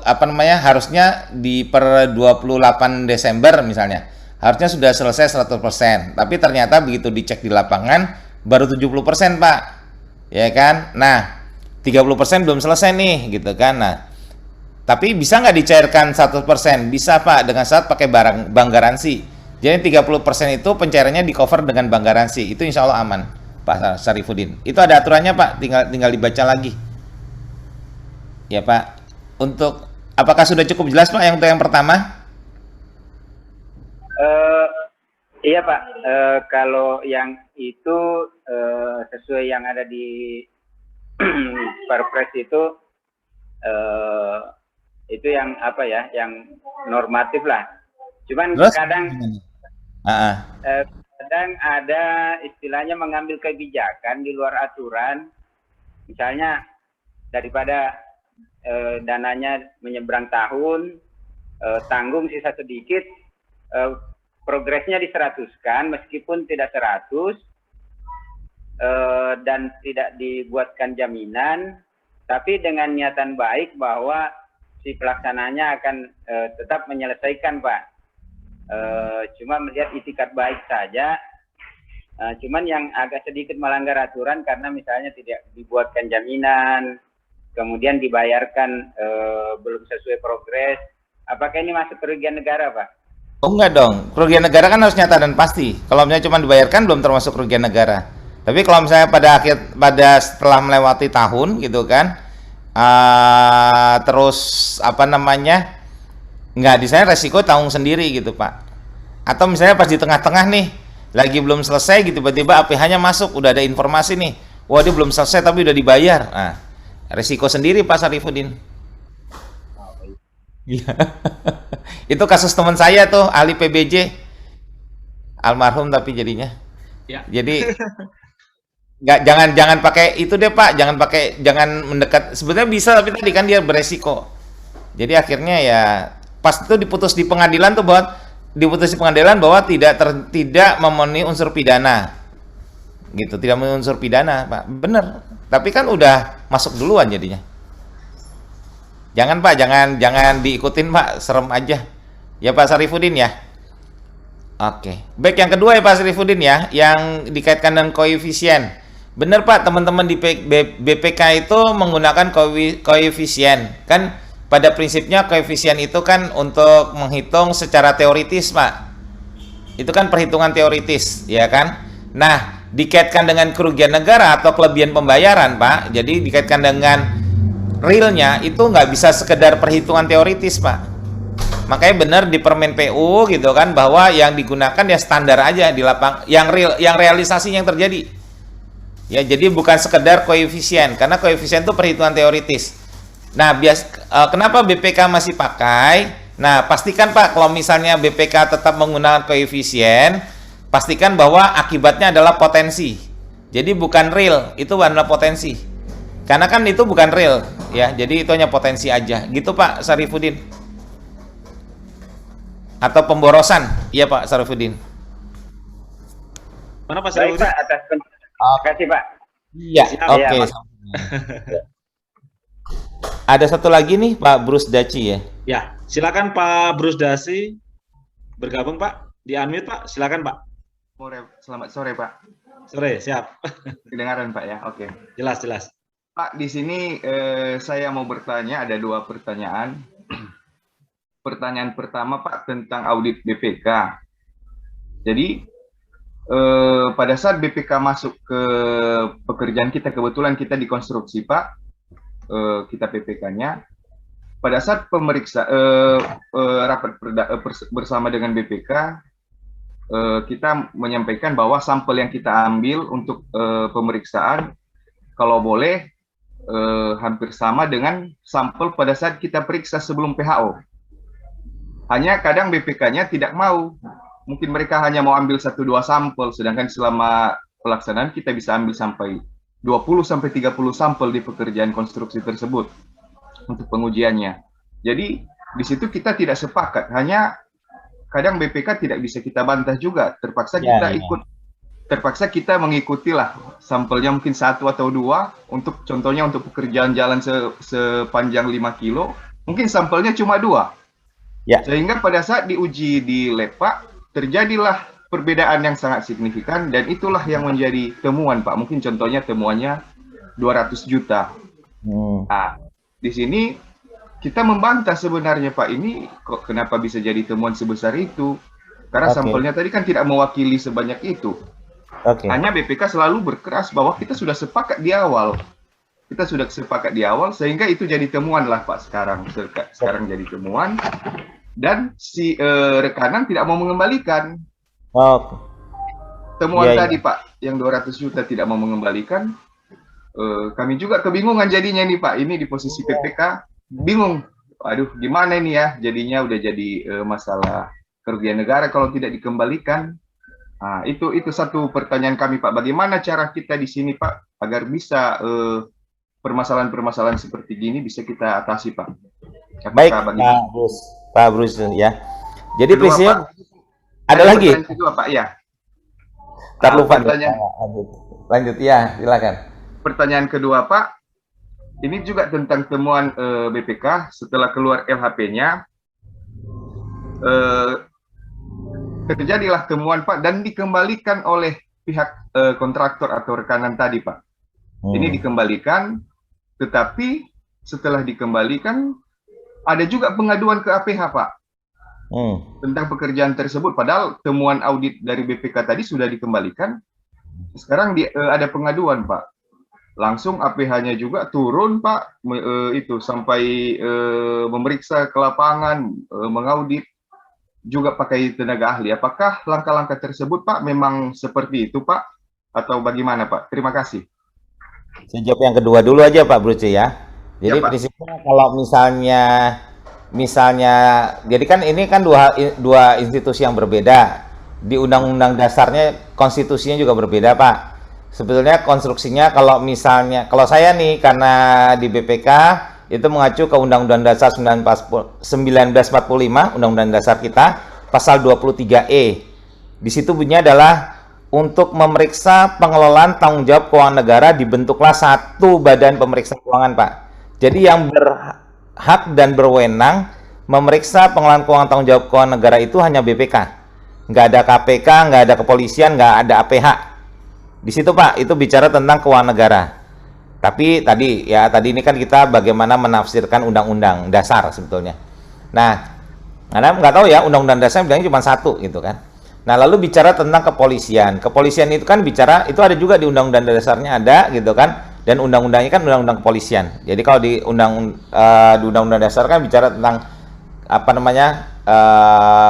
B: harusnya di per 28 Desember misalnya. Harusnya sudah selesai 100%, tapi ternyata begitu dicek di lapangan baru 70%, Pak. Ya kan? Nah, 30% belum selesai nih, gitu kan. Nah, tapi bisa nggak dicairkan 100%? Bisa, Pak, dengan saat pakai bank garansi. Jadi 30% itu pencairannya di cover dengan bank garansi. Itu insya Allah aman, Pak Sarifuddin. Itu ada aturannya, Pak. Tinggal dibaca lagi. Ya, Pak. Untuk apakah sudah cukup jelas, Pak, untuk yang pertama?
H: Iya, Pak. Kalau yang itu sesuai yang ada di Perpres itu yang apa ya, yang normatif lah. Cuman
B: Terus?
H: Kadang ada istilahnya mengambil kebijakan di luar aturan, misalnya daripada dananya menyeberang tahun, tanggung sisa sedikit, progresnya di-100-kan meskipun tidak 100, dan tidak dibuatkan jaminan, tapi dengan niatan baik bahwa si pelaksananya akan tetap menyelesaikan, Pak. Cuma melihat itikat baik saja, cuman yang agak sedikit melanggar aturan karena misalnya tidak dibuatkan jaminan, kemudian dibayarkan belum sesuai progres. Apakah ini masuk kerugian negara, Pak?
B: Oh, enggak dong, kerugian negara kan harus nyata dan pasti. Kalau misalnya cuma dibayarkan belum termasuk kerugian negara. Tapi kalau misalnya pada setelah melewati tahun gitu kan, terus nggak disayang, resiko tanggung sendiri gitu, Pak. Atau misalnya pas di tengah-tengah nih lagi belum selesai gitu, tiba-tiba APH-nya masuk, udah ada informasi nih, wah dia belum selesai tapi udah dibayar. Nah, resiko sendiri, Pak Sarifuddin. Iya. Itu kasus teman saya tuh, ahli PBJ, almarhum tapi jadinya.
A: Ya.
B: Jadi jangan pakai itu deh, Pak. Jangan mendekat. Sebenarnya bisa, tapi tadi kan dia beresiko. Jadi akhirnya ya pas itu diputus di pengadilan bahwa tidak memenuhi unsur pidana. Gitu, tidak memenuhi unsur pidana, Pak. Bener. Tapi kan udah masuk duluan jadinya. Jangan, Pak, jangan diikutin, Pak. Serem aja. Ya, Pak Sarifuddin ya. Oke. Baik, yang kedua ya Pak Sarifuddin ya, yang dikaitkan dengan koefisien. Benar, Pak, teman-teman di BPK itu menggunakan koefisien. Kan pada prinsipnya koefisien itu kan untuk menghitung secara teoritis, Pak. Itu kan perhitungan teoritis, ya kan? Nah, dikaitkan dengan kerugian negara atau kelebihan pembayaran, Pak. Jadi dikaitkan dengan realnya itu nggak bisa sekedar perhitungan teoritis, Pak. Makanya benar di Permen PU gitu kan, bahwa yang digunakan ya standar aja di lapang, yang real, yang realisasinya yang terjadi. Ya, jadi bukan sekedar koefisien, karena koefisien itu perhitungan teoritis. Nah, kenapa BPK masih pakai? Nah, pastikan, Pak, kalau misalnya BPK tetap menggunakan koefisien, pastikan bahwa akibatnya adalah potensi. Jadi bukan real, itu adalah potensi. Karena kan itu bukan real, ya. Jadi itu hanya potensi aja. Gitu, Pak Sarifuddin. Atau pemborosan, iya Pak Sarifuddin.
A: Mana Pak
H: Baik,
A: Sarifuddin?
H: Pak, atas terima kasih, Pak.
B: Iya, oke. Ada satu lagi nih, Pak Bruce Daci ya.
A: Ya, silakan Pak Bruce Daci bergabung, Pak. Di unmute, Pak. Silakan, Pak.
I: Selamat sore, Pak.
A: Sore, siap.
I: Kedengaran, Pak ya? Oke.
A: Jelas.
I: Pak, di sini saya mau bertanya, ada 2 pertanyaan. Pertanyaan pertama, Pak, tentang audit BPK. Jadi, pada saat BPK masuk ke pekerjaan kita, kebetulan kita di konstruksi, Pak, kita PPK-nya, pada saat rapat bersama dengan BPK, kita menyampaikan bahwa sampel yang kita ambil untuk pemeriksaan, kalau boleh, hampir sama dengan sampel pada saat kita periksa sebelum PHO. Hanya kadang BPK-nya tidak mau. Mungkin mereka hanya mau ambil 1-2 sampel, sedangkan selama pelaksanaan kita bisa ambil sampai 20-30 sampel di pekerjaan konstruksi tersebut untuk pengujiannya. Jadi di situ kita tidak sepakat. Hanya kadang BPK tidak bisa kita bantah juga. Terpaksa kita mengikutilah sampelnya mungkin 1 atau 2 untuk contohnya untuk pekerjaan jalan sepanjang 5 kilo, mungkin sampelnya cuma 2.
B: Ya.
I: Sehingga pada saat diuji di lab Pak, terjadilah perbedaan yang sangat signifikan dan itulah yang menjadi temuan Pak. Mungkin contohnya temuannya 200 juta. Nah, di sini kita membantah sebenarnya Pak, ini kok kenapa bisa jadi temuan sebesar itu? Karena sampelnya tadi kan tidak mewakili sebanyak itu. Hanya BPK selalu berkeras bahwa kita sudah sepakat di awal. Sehingga itu jadi temuan lah Pak sekarang. Sekarang jadi temuan. Dan si rekanan tidak mau mengembalikan. Temuan tadi Pak, yang 200 juta tidak mau mengembalikan. Kami juga kebingungan jadinya nih Pak. Ini di posisi BPK bingung. Aduh, gimana ini ya? Jadinya udah jadi masalah kerugian negara kalau tidak dikembalikan. Nah, itu satu pertanyaan kami Pak. Bagaimana cara kita di sini Pak agar bisa permasalahan-permasalahan seperti gini bisa kita atasi Pak?
B: Baik Pak Bruce ya. Jadi prinsipnya ada lagi.
I: Kedua Pak ya.
B: Terlupa. Lanjut ya, silakan.
I: Pertanyaan kedua Pak, ini juga tentang temuan BPK setelah keluar LHP-nya. Terjadilah temuan Pak dan dikembalikan oleh pihak kontraktor atau rekanan tadi Pak. Ini dikembalikan, tetapi setelah dikembalikan ada juga pengaduan ke APH Pak tentang pekerjaan tersebut. Padahal temuan audit dari BPK tadi sudah dikembalikan. Sekarang ada pengaduan Pak. Langsung APH-nya juga turun Pak, itu sampai memeriksa ke lapangan, mengaudit. Juga pakai tenaga ahli. Apakah langkah-langkah tersebut Pak memang seperti itu Pak? Atau bagaimana Pak? Terima kasih.
B: Saya jawab yang kedua dulu aja Pak Bruce ya. Jadi prinsipnya kalau misalnya jadi kan ini kan dua institusi yang berbeda. Di undang-undang dasarnya konstitusinya juga berbeda Pak. Sebetulnya konstruksinya kalau saya nih karena di BPK itu mengacu ke Undang-Undang Dasar 1945, Undang-Undang Dasar kita, pasal 23E. Di situ bunyinya adalah untuk memeriksa pengelolaan tanggung jawab keuangan negara dibentuklah satu badan pemeriksa keuangan, Pak. Jadi yang berhak dan berwenang memeriksa pengelolaan keuangan tanggung jawab keuangan negara itu hanya BPK. Nggak ada KPK, nggak ada kepolisian, nggak ada APH. Di situ, Pak, itu bicara tentang keuangan negara. Tapi tadi ini kan kita bagaimana menafsirkan undang-undang dasar sebetulnya. Nah, Anda nggak tahu ya, undang-undang dasar bilangnya cuma satu gitu kan. Nah, lalu bicara tentang kepolisian. Kepolisian itu kan bicara, itu ada juga di undang-undang dasarnya ada gitu kan. Dan undang-undangnya kan undang-undang kepolisian. Jadi kalau di undang-undang dasar kan bicara tentang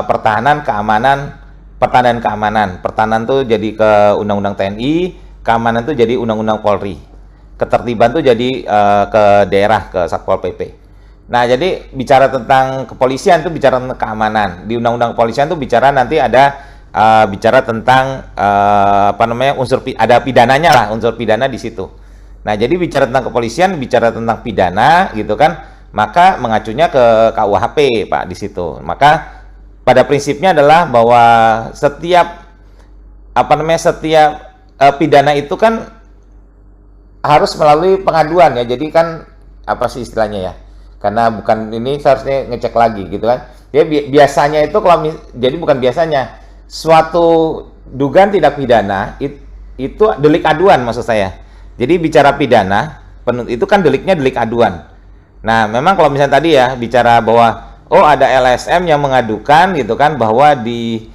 B: pertahanan, keamanan, pertahanan dan keamanan. Pertahanan tuh jadi ke undang-undang TNI, keamanan tuh jadi undang-undang Polri. Ketertiban tuh jadi ke daerah, ke Satpol PP. Nah, jadi bicara tentang kepolisian tuh bicara tentang keamanan. Di undang-undang kepolisian tuh bicara nanti ada bicara tentang ada pidananya lah, unsur pidana di situ. Nah, jadi bicara tentang kepolisian, bicara tentang pidana gitu kan, maka mengacunya ke KUHP, Pak, di situ. Maka pada prinsipnya adalah bahwa setiap pidana itu kan harus melalui pengaduan ya. Jadi kan apa sih istilahnya ya? Karena bukan ini seharusnya ngecek lagi gitu kan. Ya biasanya itu jadi bukan biasanya suatu dugaan tindak pidana itu delik aduan maksud saya. Jadi bicara pidana itu kan deliknya delik aduan. Nah, memang kalau misalnya tadi ya bicara bahwa ada LSM yang mengadukan gitu kan bahwa di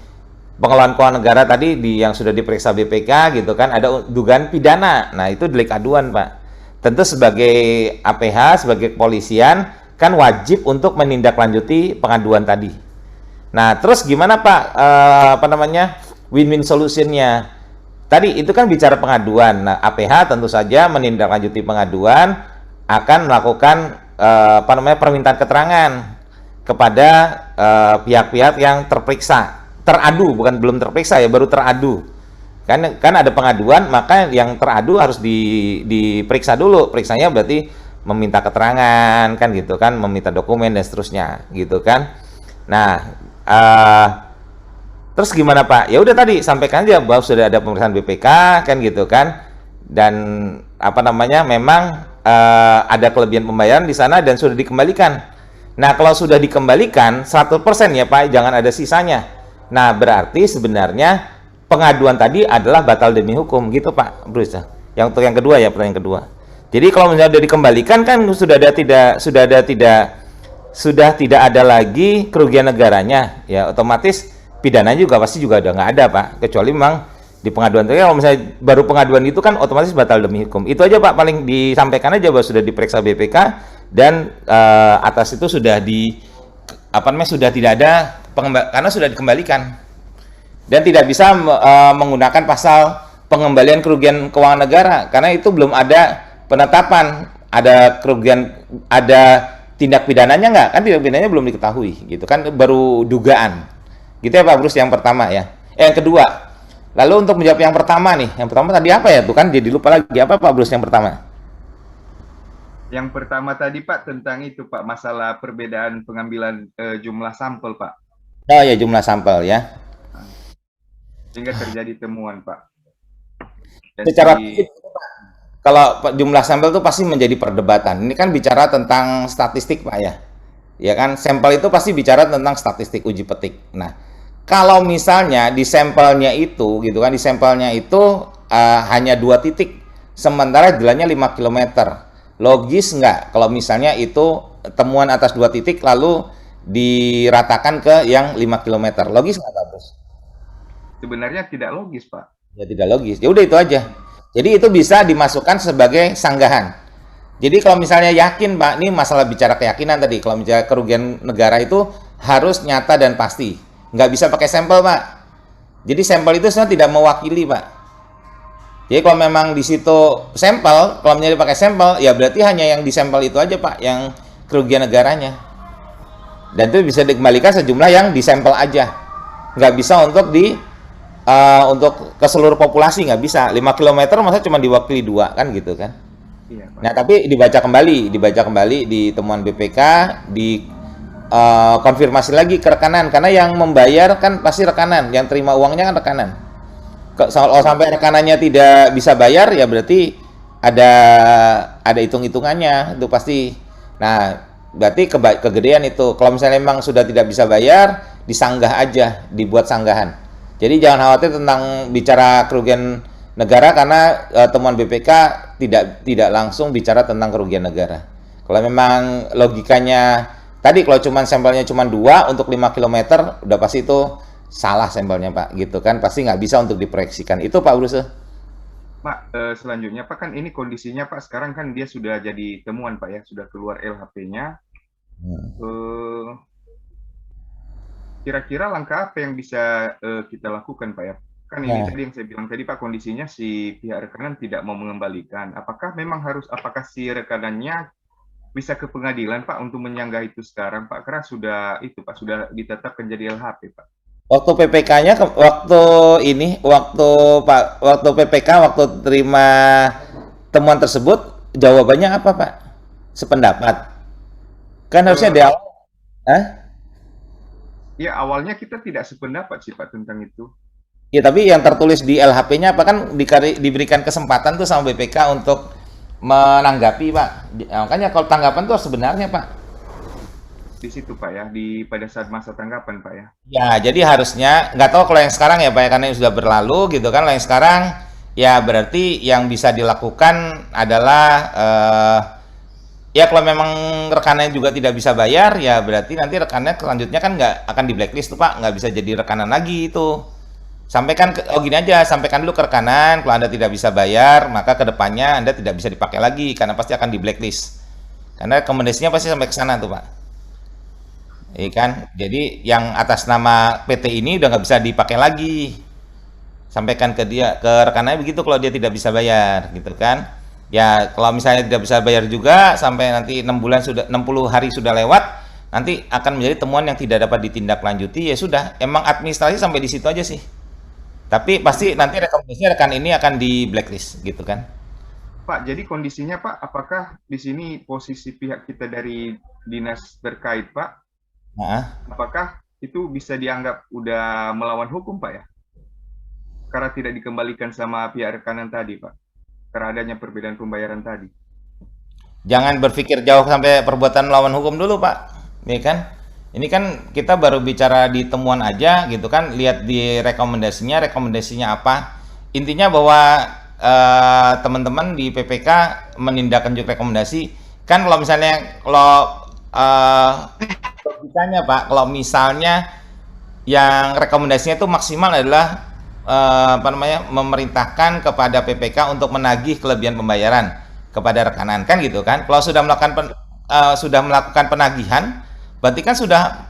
B: pengelolaan keuangan negara tadi yang sudah diperiksa BPK gitu kan ada dugaan pidana. Nah, itu delik aduan, Pak. Tentu sebagai APH, sebagai kepolisian kan wajib untuk menindaklanjuti pengaduan tadi. Nah, terus gimana Pak win-win solutionnya? Tadi itu kan bicara pengaduan. Nah, APH tentu saja menindaklanjuti pengaduan akan melakukan permintaan keterangan kepada pihak-pihak yang teradu, bukan belum terperiksa ya, baru teradu. Kan ada pengaduan, maka yang teradu harus diperiksa dulu. Periksanya berarti meminta keterangan kan gitu kan, meminta dokumen dan seterusnya gitu kan. Nah, terus gimana Pak? Ya udah tadi sampaikan aja bahwa sudah ada pemeriksaan BPK kan gitu kan, dan apa namanya memang ada kelebihan pembayaran di sana dan sudah dikembalikan. Nah kalau sudah dikembalikan 100% ya Pak, jangan ada sisanya. Nah berarti sebenarnya pengaduan tadi adalah batal demi hukum gitu Pak Bruce. Yang untuk yang kedua ya, pertanyaan kedua. Jadi kalau misalnya sudah dikembalikan kan sudah tidak ada lagi kerugian negaranya, ya otomatis pidana juga pasti juga udah nggak ada Pak, kecuali memang di pengaduan. Tapi kalau misalnya baru pengaduan itu kan otomatis batal demi hukum. Itu aja Pak, paling disampaikan aja bahwa sudah diperiksa BPK dan atas itu sudah sudah tidak ada karena sudah dikembalikan dan tidak bisa menggunakan pasal pengembalian kerugian keuangan negara karena itu belum ada penetapan ada kerugian, ada tindak pidananya nggak, kan tindak pidananya belum diketahui gitu kan, baru dugaan gitu ya Pak Bruce yang pertama ya. Yang kedua, lalu untuk menjawab yang pertama nih, yang pertama tadi apa ya tuh kan jadi lupa lagi, apa Pak Bruce yang pertama?
I: Yang pertama tadi Pak tentang itu Pak, masalah perbedaan pengambilan jumlah sampel Pak.
B: Oh ya, jumlah sampel ya,
I: sehingga terjadi temuan Pak. Dan
B: secara kalau jumlah sampel itu pasti menjadi perdebatan. Ini kan bicara tentang statistik Pak ya. Ya kan, sampel itu pasti bicara tentang statistik uji petik. Nah, kalau misalnya di sampelnya itu gitu kan, di sampelnya itu hanya 2 titik, sementara jalannya 5 km. Logis nggak kalau misalnya itu temuan atas 2 titik lalu diratakan ke yang 5 km? Logis nggak Pak Bos?
I: sebenarnya tidak logis Pak.
B: Ya tidak logis. Ya udah itu aja. Jadi itu bisa dimasukkan sebagai sanggahan. Jadi kalau misalnya yakin Pak, ini masalah bicara keyakinan tadi. Kalau bicara kerugian negara itu harus nyata dan pasti. Nggak bisa pakai sampel Pak. Jadi sampel itu sebenarnya tidak mewakili Pak. Jadi kalau memang di situ sampel, kalau menjadi pakai sampel, ya berarti hanya yang di sampel itu aja Pak, yang kerugian negaranya. Dan itu bisa dikembalikan sejumlah yang di sampel aja. Nggak bisa untuk untuk ke seluruh populasi, nggak bisa. 5 km masa cuma diwakili 2 kan gitu kan.
I: Iya, Pak.
B: Nah tapi dibaca kembali di temuan BPK, di konfirmasi lagi ke rekanan, karena yang membayar kan pasti rekanan, yang terima uangnya kan rekanan. Kalau sampai rekanannya tidak bisa bayar ya berarti ada hitung-hitungannya itu pasti. Nah berarti kegedean itu. Kalau misalnya memang sudah tidak bisa bayar, disanggah aja, dibuat sanggahan. Jadi jangan khawatir tentang bicara kerugian negara karena temuan BPK tidak langsung bicara tentang kerugian negara. Kalau memang logikanya tadi kalau cuma sampelnya cuma 2 untuk 5 km udah pasti itu salah sampelnya Pak gitu kan, pasti nggak bisa untuk diproyeksikan. Itu Pak Bruce.
I: Pak, selanjutnya Pak, kan ini kondisinya Pak sekarang kan dia sudah jadi temuan Pak ya, sudah keluar LHP-nya. Kira-kira langkah apa yang bisa kita lakukan Pak ya? Kan ini tadi yang saya bilang tadi Pak, kondisinya si pihak rekanan tidak mau mengembalikan. Apakah si rekanannya bisa ke pengadilan Pak untuk menyanggah itu sekarang Pak? Karena sudah ditetapkan jadi LHP Pak.
B: Waktu PPK-nya waktu PPK waktu terima temuan tersebut jawabannya apa Pak? Sependapat. Kan harusnya di awal.
I: Ya awalnya kita tidak sependapat sih Pak tentang itu.
B: Ya tapi yang tertulis di LHP-nya apa kan diberikan kesempatan tuh sama BPK untuk menanggapi Pak. Makanya kalau tanggapan tuh sebenarnya Pak
I: di situ Pak ya, pada saat masa tanggapan Pak ya.
B: Ya jadi harusnya, nggak tahu kalau yang sekarang ya Pak ya, karena yang sudah berlalu gitu kan. Kalau yang sekarang ya berarti yang bisa dilakukan adalah ya kalau memang rekanannya juga tidak bisa bayar ya berarti nanti rekannya selanjutnya kan nggak akan di blacklist tuh Pak, nggak bisa jadi rekanan lagi itu. Sampaikan gini aja, sampaikan dulu ke rekanan kalau Anda tidak bisa bayar maka kedepannya Anda tidak bisa dipakai lagi karena pasti akan di blacklist. Karena rekomendasinya pasti sampai ke sana tuh Pak. Iya kan, jadi yang atas nama PT ini udah nggak bisa dipakai lagi. Sampaikan ke rekanannya begitu kalau dia tidak bisa bayar, gitu kan. Ya kalau misalnya tidak bisa bayar juga sampai nanti 60 hari sudah lewat, nanti akan menjadi temuan yang tidak dapat ditindaklanjuti. Ya sudah, emang administrasi sampai di situ aja sih. Tapi pasti nanti rekomendasinya rekan ini akan di blacklist, gitu kan.
I: Pak, jadi kondisinya Pak, apakah di sini posisi pihak kita dari dinas terkait Pak,
B: Nah,
I: apakah itu bisa dianggap udah melawan hukum Pak ya? Karena tidak dikembalikan sama pihak rekanan tadi Pak, karena adanya perbedaan pembayaran tadi.
B: jangan berpikir jauh sampai perbuatan melawan hukum dulu, Pak. Ini kan, ini kan kita baru bicara di temuan aja, gitu kan. Lihat di rekomendasinya apa. Intinya bahwa teman-teman di PPK menindaklanjuti rekomendasi. Kan kalau misalnya, logikanya Pak, kalau misalnya yang rekomendasinya itu maksimal adalah memerintahkan kepada PPK untuk menagih kelebihan pembayaran kepada rekanan, kan gitu kan. Kalau sudah melakukan penagihan, berarti kan sudah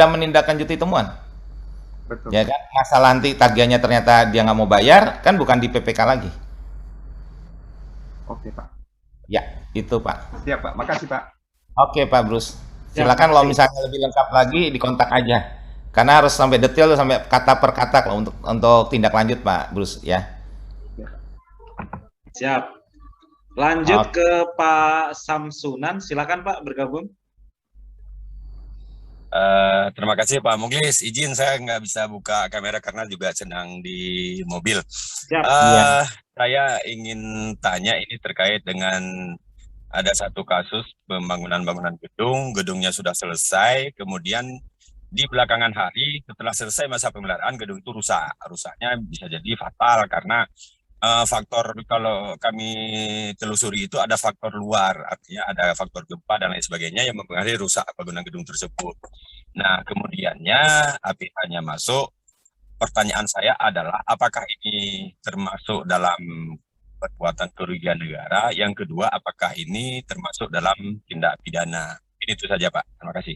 B: menindaklanjuti temuan.
I: Betul.
B: Ya kan, masalah nanti tagihannya ternyata dia nggak mau bayar, kan bukan di PPK lagi.
I: Oke Pak.
B: Ya, itu Pak.
I: Siap Pak, makasih Pak.
B: Oke Pak Bruce. Silakan kalau misalnya lebih lengkap lagi dikontak aja. Karena harus sampai detail, sampai kata per kata kalau untuk tindak lanjut Pak Bruce ya.
A: Siap. Lanjut ke Pak Samsunan, silakan Pak bergabung.
J: Terima kasih Pak Muglis. Izin saya nggak bisa buka kamera karena juga sedang di mobil. Saya ingin tanya ini terkait dengan ada satu kasus pembangunan gedungnya sudah selesai, kemudian di belakangan hari setelah selesai masa pemeliharaan gedung itu rusaknya bisa jadi fatal karena faktor, kalau kami telusuri itu ada faktor luar, artinya ada faktor gempa dan lain sebagainya yang mempengaruhi rusak bangunan gedung tersebut. Nah, kemudiannya APH-nya masuk. Pertanyaan saya adalah apakah ini termasuk dalam perbuatan kerugian negara? Yang kedua, apakah ini termasuk dalam tindak pidana? Ini itu saja Pak. Terima kasih.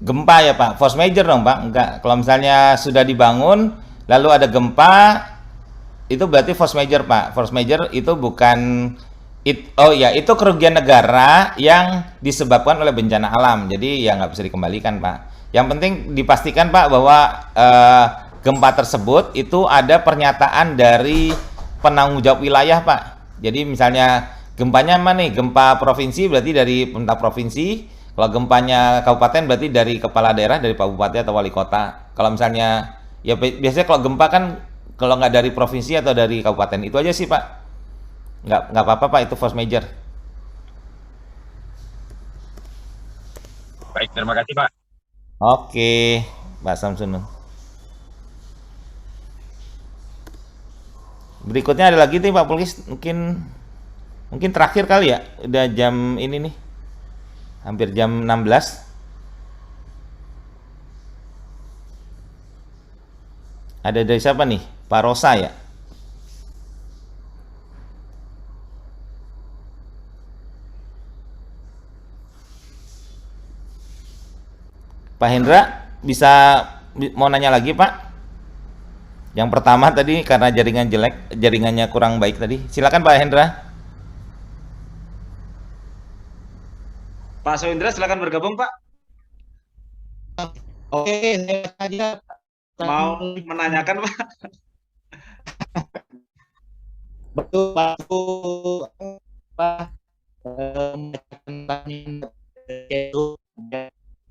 B: Gempa ya Pak, force major dong Pak? Enggak, kalau misalnya sudah dibangun lalu ada gempa, itu berarti force major Pak. Force major itu bukan itu kerugian negara yang disebabkan oleh bencana alam, jadi ya nggak bisa dikembalikan Pak. Yang penting dipastikan Pak bahwa gempa tersebut itu ada pernyataan dari penanggung jawab wilayah Pak. Jadi misalnya gempanya mana nih, gempa provinsi berarti dari pemerintah provinsi. Kalau gempanya kabupaten berarti dari kepala daerah, dari Pak Bupati atau Wali Kota. Kalau misalnya, ya biasanya kalau gempa kan kalau nggak dari provinsi atau dari kabupaten, itu aja sih Pak. Nggak apa-apa Pak, itu force major.
J: Baik, terima kasih Pak.
B: Oke, Pak Samsun. Berikutnya ada lagi nih Pak Pulkis, mungkin terakhir kali ya, udah jam ini nih. Hampir jam 16. Ada dari siapa nih? Pak Rosa ya? Pak Hendra, mau nanya lagi Pak? Yang pertama tadi karena jaringannya kurang baik tadi. Silakan Pak Hendra.
A: Pak Soindra, silakan bergabung Pak.
E: Oke, saya saja
A: Mau menanyakan Pak?
E: betul Pak.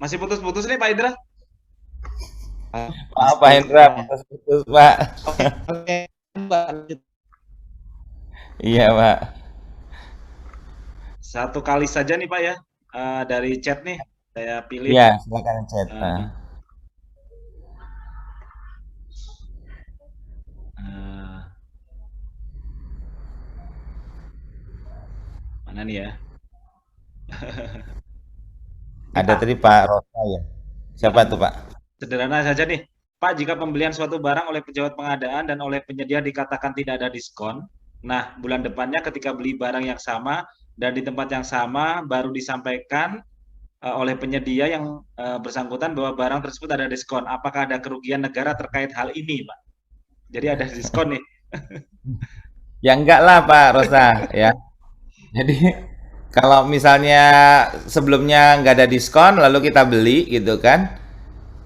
A: Masih putus-putus nih Pak Indra?
B: Maaf Pak Hendra, putus-putus Pak.
E: Oke, Pak.
B: Iya Pak.
A: Satu kali saja nih Pak ya. Dari chat nih saya pilih.
B: Iya, silakan chat.
A: Mana nih ya?
B: Ada tadi Pak Rosa ya. Siapa tuh Pak?
A: Sederhana saja nih. Pak, jika pembelian suatu barang oleh pejabat pengadaan dan oleh penyedia dikatakan tidak ada diskon, nah bulan depannya ketika beli barang yang sama dan di tempat yang sama baru disampaikan oleh penyedia yang bersangkutan bahwa barang tersebut ada diskon. Apakah ada kerugian negara terkait hal ini, Pak? Jadi ada diskon nih.
B: Ya enggak lah Pak Rosa ya. Jadi kalau misalnya sebelumnya nggak ada diskon lalu kita beli gitu kan,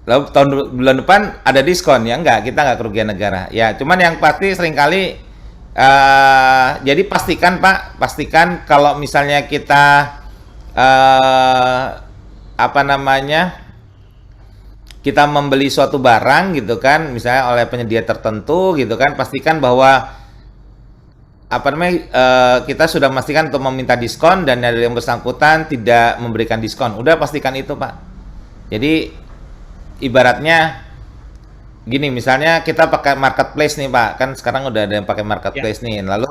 B: lalu bulan depan ada diskon ya, enggak, kita nggak kerugian negara. Ya, cuman yang pasti seringkali jadi pastikan Pak, pastikan kalau misalnya kita apa namanya, kita membeli suatu barang gitu kan, misalnya oleh penyedia tertentu gitu kan, pastikan bahwa apa namanya, kita sudah memastikan untuk meminta diskon dan dari yang bersangkutan tidak memberikan diskon. Udah pastikan itu Pak. Jadi ibaratnya gini, misalnya kita pakai marketplace nih Pak, kan sekarang udah ada yang pakai marketplace nih. Lalu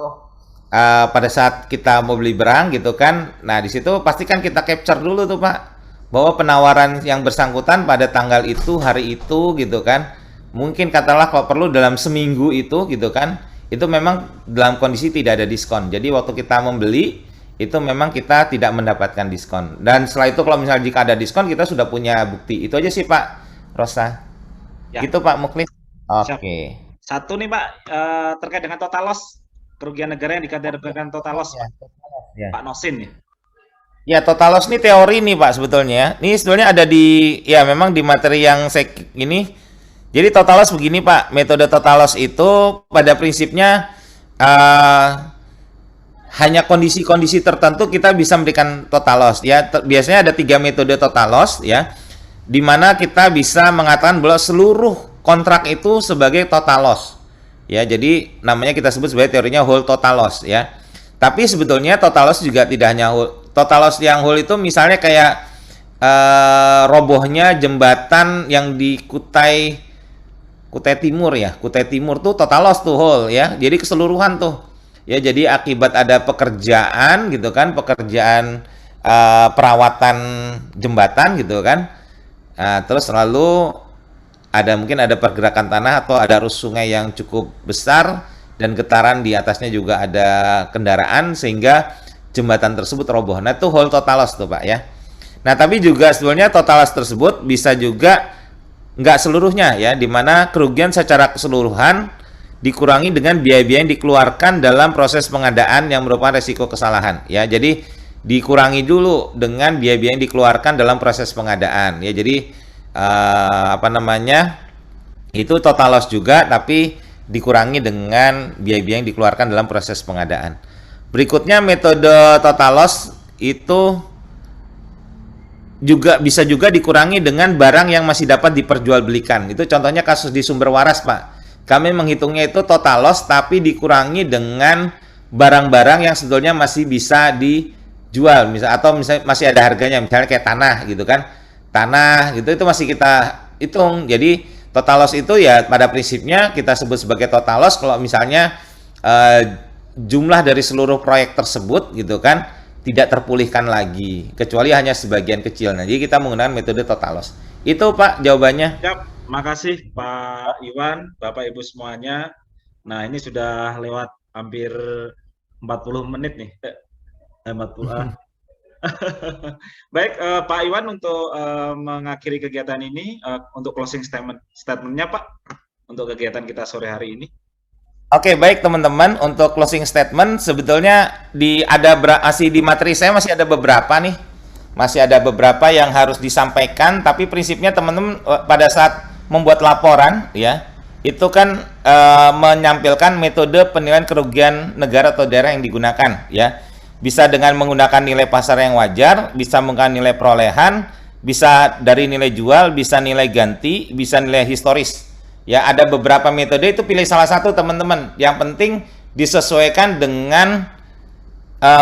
B: pada saat kita mau beli barang gitu kan, nah di situ pastikan kita capture dulu tuh Pak, bahwa penawaran yang bersangkutan pada tanggal itu, hari itu gitu kan, mungkin katakanlah kalau perlu dalam seminggu itu gitu kan, itu memang dalam kondisi tidak ada diskon. Jadi waktu kita membeli itu memang kita tidak mendapatkan diskon. Dan setelah itu kalau misalnya jika ada diskon, kita sudah punya bukti. Itu aja sih Pak Rosa. Ya. Gitu Pak Muklis. Oke.
A: Satu nih Pak, terkait dengan total loss, kerugian negara yang dikategorikan total loss. Ya. Pak Nosin nih.
B: Ya, total loss ini teori nih Pak sebetulnya. Ini sebetulnya ada di, ya memang di materi yang saya ini. Jadi total loss begini Pak, metode total loss itu pada prinsipnya hanya kondisi-kondisi tertentu kita bisa memberikan total loss ya. Biasanya ada 3 metode total loss ya, di mana kita bisa mengatakan bahwa seluruh kontrak itu sebagai total loss ya. Jadi namanya kita sebut sebagai teorinya whole total loss ya. Tapi sebetulnya total loss juga tidak hanya whole. Total loss yang whole itu misalnya kayak robohnya jembatan yang di Kutai Timur ya, Kutai Timur tuh total loss tuh whole ya, jadi keseluruhan tuh ya. Jadi akibat ada pekerjaan gitu kan, pekerjaan perawatan jembatan gitu kan, terus lalu mungkin ada pergerakan tanah atau ada arus sungai yang cukup besar dan getaran di atasnya juga ada kendaraan sehingga jembatan tersebut roboh. Nah itu whole total loss tuh Pak ya. Nah tapi juga sebetulnya total loss tersebut bisa juga nggak seluruhnya ya, dimana kerugian secara keseluruhan dikurangi dengan biaya-biaya yang dikeluarkan dalam proses pengadaan yang merupakan resiko kesalahan ya. Jadi dikurangi dulu dengan biaya-biaya yang dikeluarkan dalam proses pengadaan ya. Jadi apa namanya, itu total loss juga tapi dikurangi dengan biaya-biaya yang dikeluarkan dalam proses pengadaan. Berikutnya metode total loss itu juga bisa juga dikurangi dengan barang yang masih dapat diperjualbelikan. Itu contohnya kasus di Sumber Waras Pak. Kami menghitungnya itu total loss tapi dikurangi dengan barang-barang yang sebetulnya masih bisa dijual, atau misalnya masih ada harganya, misalnya kayak tanah gitu kan. Tanah gitu itu masih kita hitung. Jadi total loss itu ya pada prinsipnya kita sebut sebagai total loss kalau misalnya jumlah dari seluruh proyek tersebut gitu kan tidak terpulihkan lagi, kecuali hanya sebagian kecil. Nah, jadi kita menggunakan metode total loss. Itu Pak jawabannya.
A: Siap, makasih Pak Iwan, Bapak Ibu semuanya. Nah, ini sudah lewat hampir 40 menit nih. 40. Baik, Pak Iwan untuk mengakhiri kegiatan ini, untuk closing statement-nya Pak, untuk kegiatan kita sore hari ini.
B: Oke, baik teman-teman, untuk closing statement sebetulnya masih di materi saya masih ada beberapa nih. Masih ada beberapa yang harus disampaikan, tapi prinsipnya teman-teman pada saat membuat laporan ya, itu kan menyampilkan metode penilaian kerugian negara atau daerah yang digunakan ya. Bisa dengan menggunakan nilai pasar yang wajar, bisa menggunakan nilai perolehan, bisa dari nilai jual, bisa nilai ganti, bisa nilai historis. Ya, ada beberapa metode, itu pilih salah satu teman-teman. Yang penting disesuaikan dengan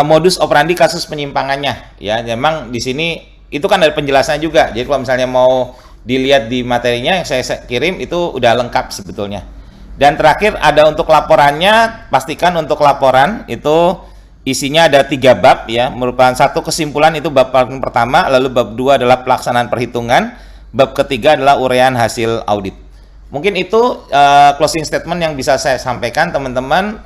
B: modus operandi kasus penyimpangannya. Ya, memang di sini itu kan ada penjelasannya juga. Jadi kalau misalnya mau dilihat di materinya yang saya kirim itu udah lengkap sebetulnya. Dan terakhir ada untuk laporannya, pastikan untuk laporan itu isinya ada 3 bab ya, merupakan satu kesimpulan itu bab pertama, lalu bab 2 adalah pelaksanaan perhitungan, bab ketiga adalah uraian hasil audit. Mungkin itu closing statement yang bisa saya sampaikan teman-teman.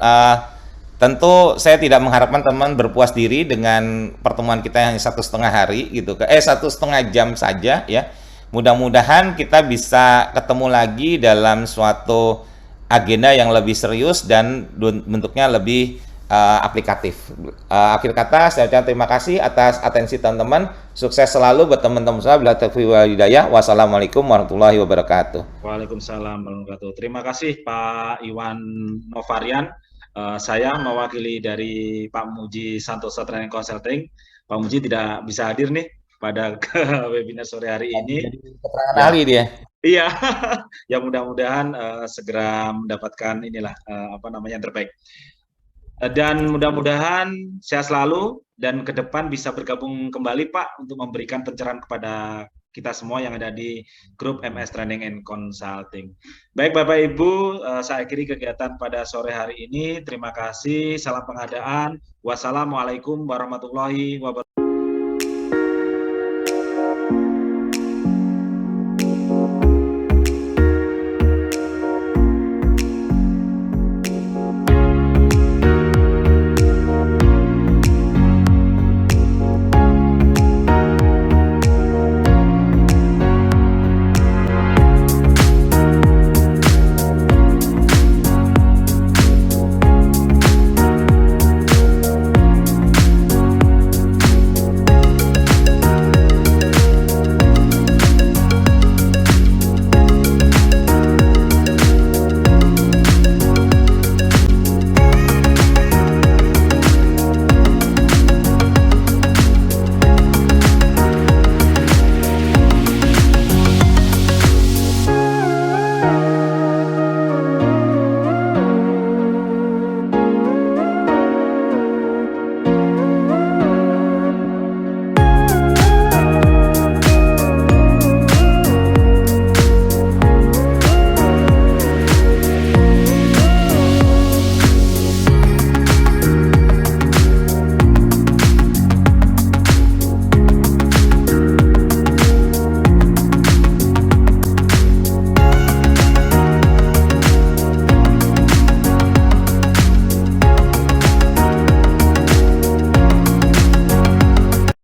B: Tentu saya tidak mengharapkan teman berpuas diri dengan pertemuan kita yang 1,5 hari gitu, 1,5 jam saja ya. Mudah-mudahan kita bisa ketemu lagi dalam suatu agenda yang lebih serius dan bentuknya lebih aplikatif. Akhir kata, saya ucapkan terima kasih atas atensi teman-teman. Sukses selalu buat teman-teman semua. Bila taufiq wal hidayah. Wassalamualaikum warahmatullahi wabarakatuh.
A: Waalaikumsalam warahmatullahi wabarakatuh. Terima kasih Pak Iwan Novarian. Saya mewakili dari Pak Muji Santosa Training Consulting. Pak Muji tidak bisa hadir nih pada webinar sore hari ini.
B: Keterangan ahli dia.
A: Iya, ya mudah-mudahan segera mendapatkan inilah yang terbaik. Dan mudah-mudahan sehat selalu dan ke depan bisa bergabung kembali Pak untuk memberikan pencerahan kepada kita semua yang ada di grup MS Training and Consulting. Baik Bapak Ibu, saya akhiri kegiatan pada sore hari ini. Terima kasih, salam pengadaan. Wassalamualaikum warahmatullahi wabarakatuh.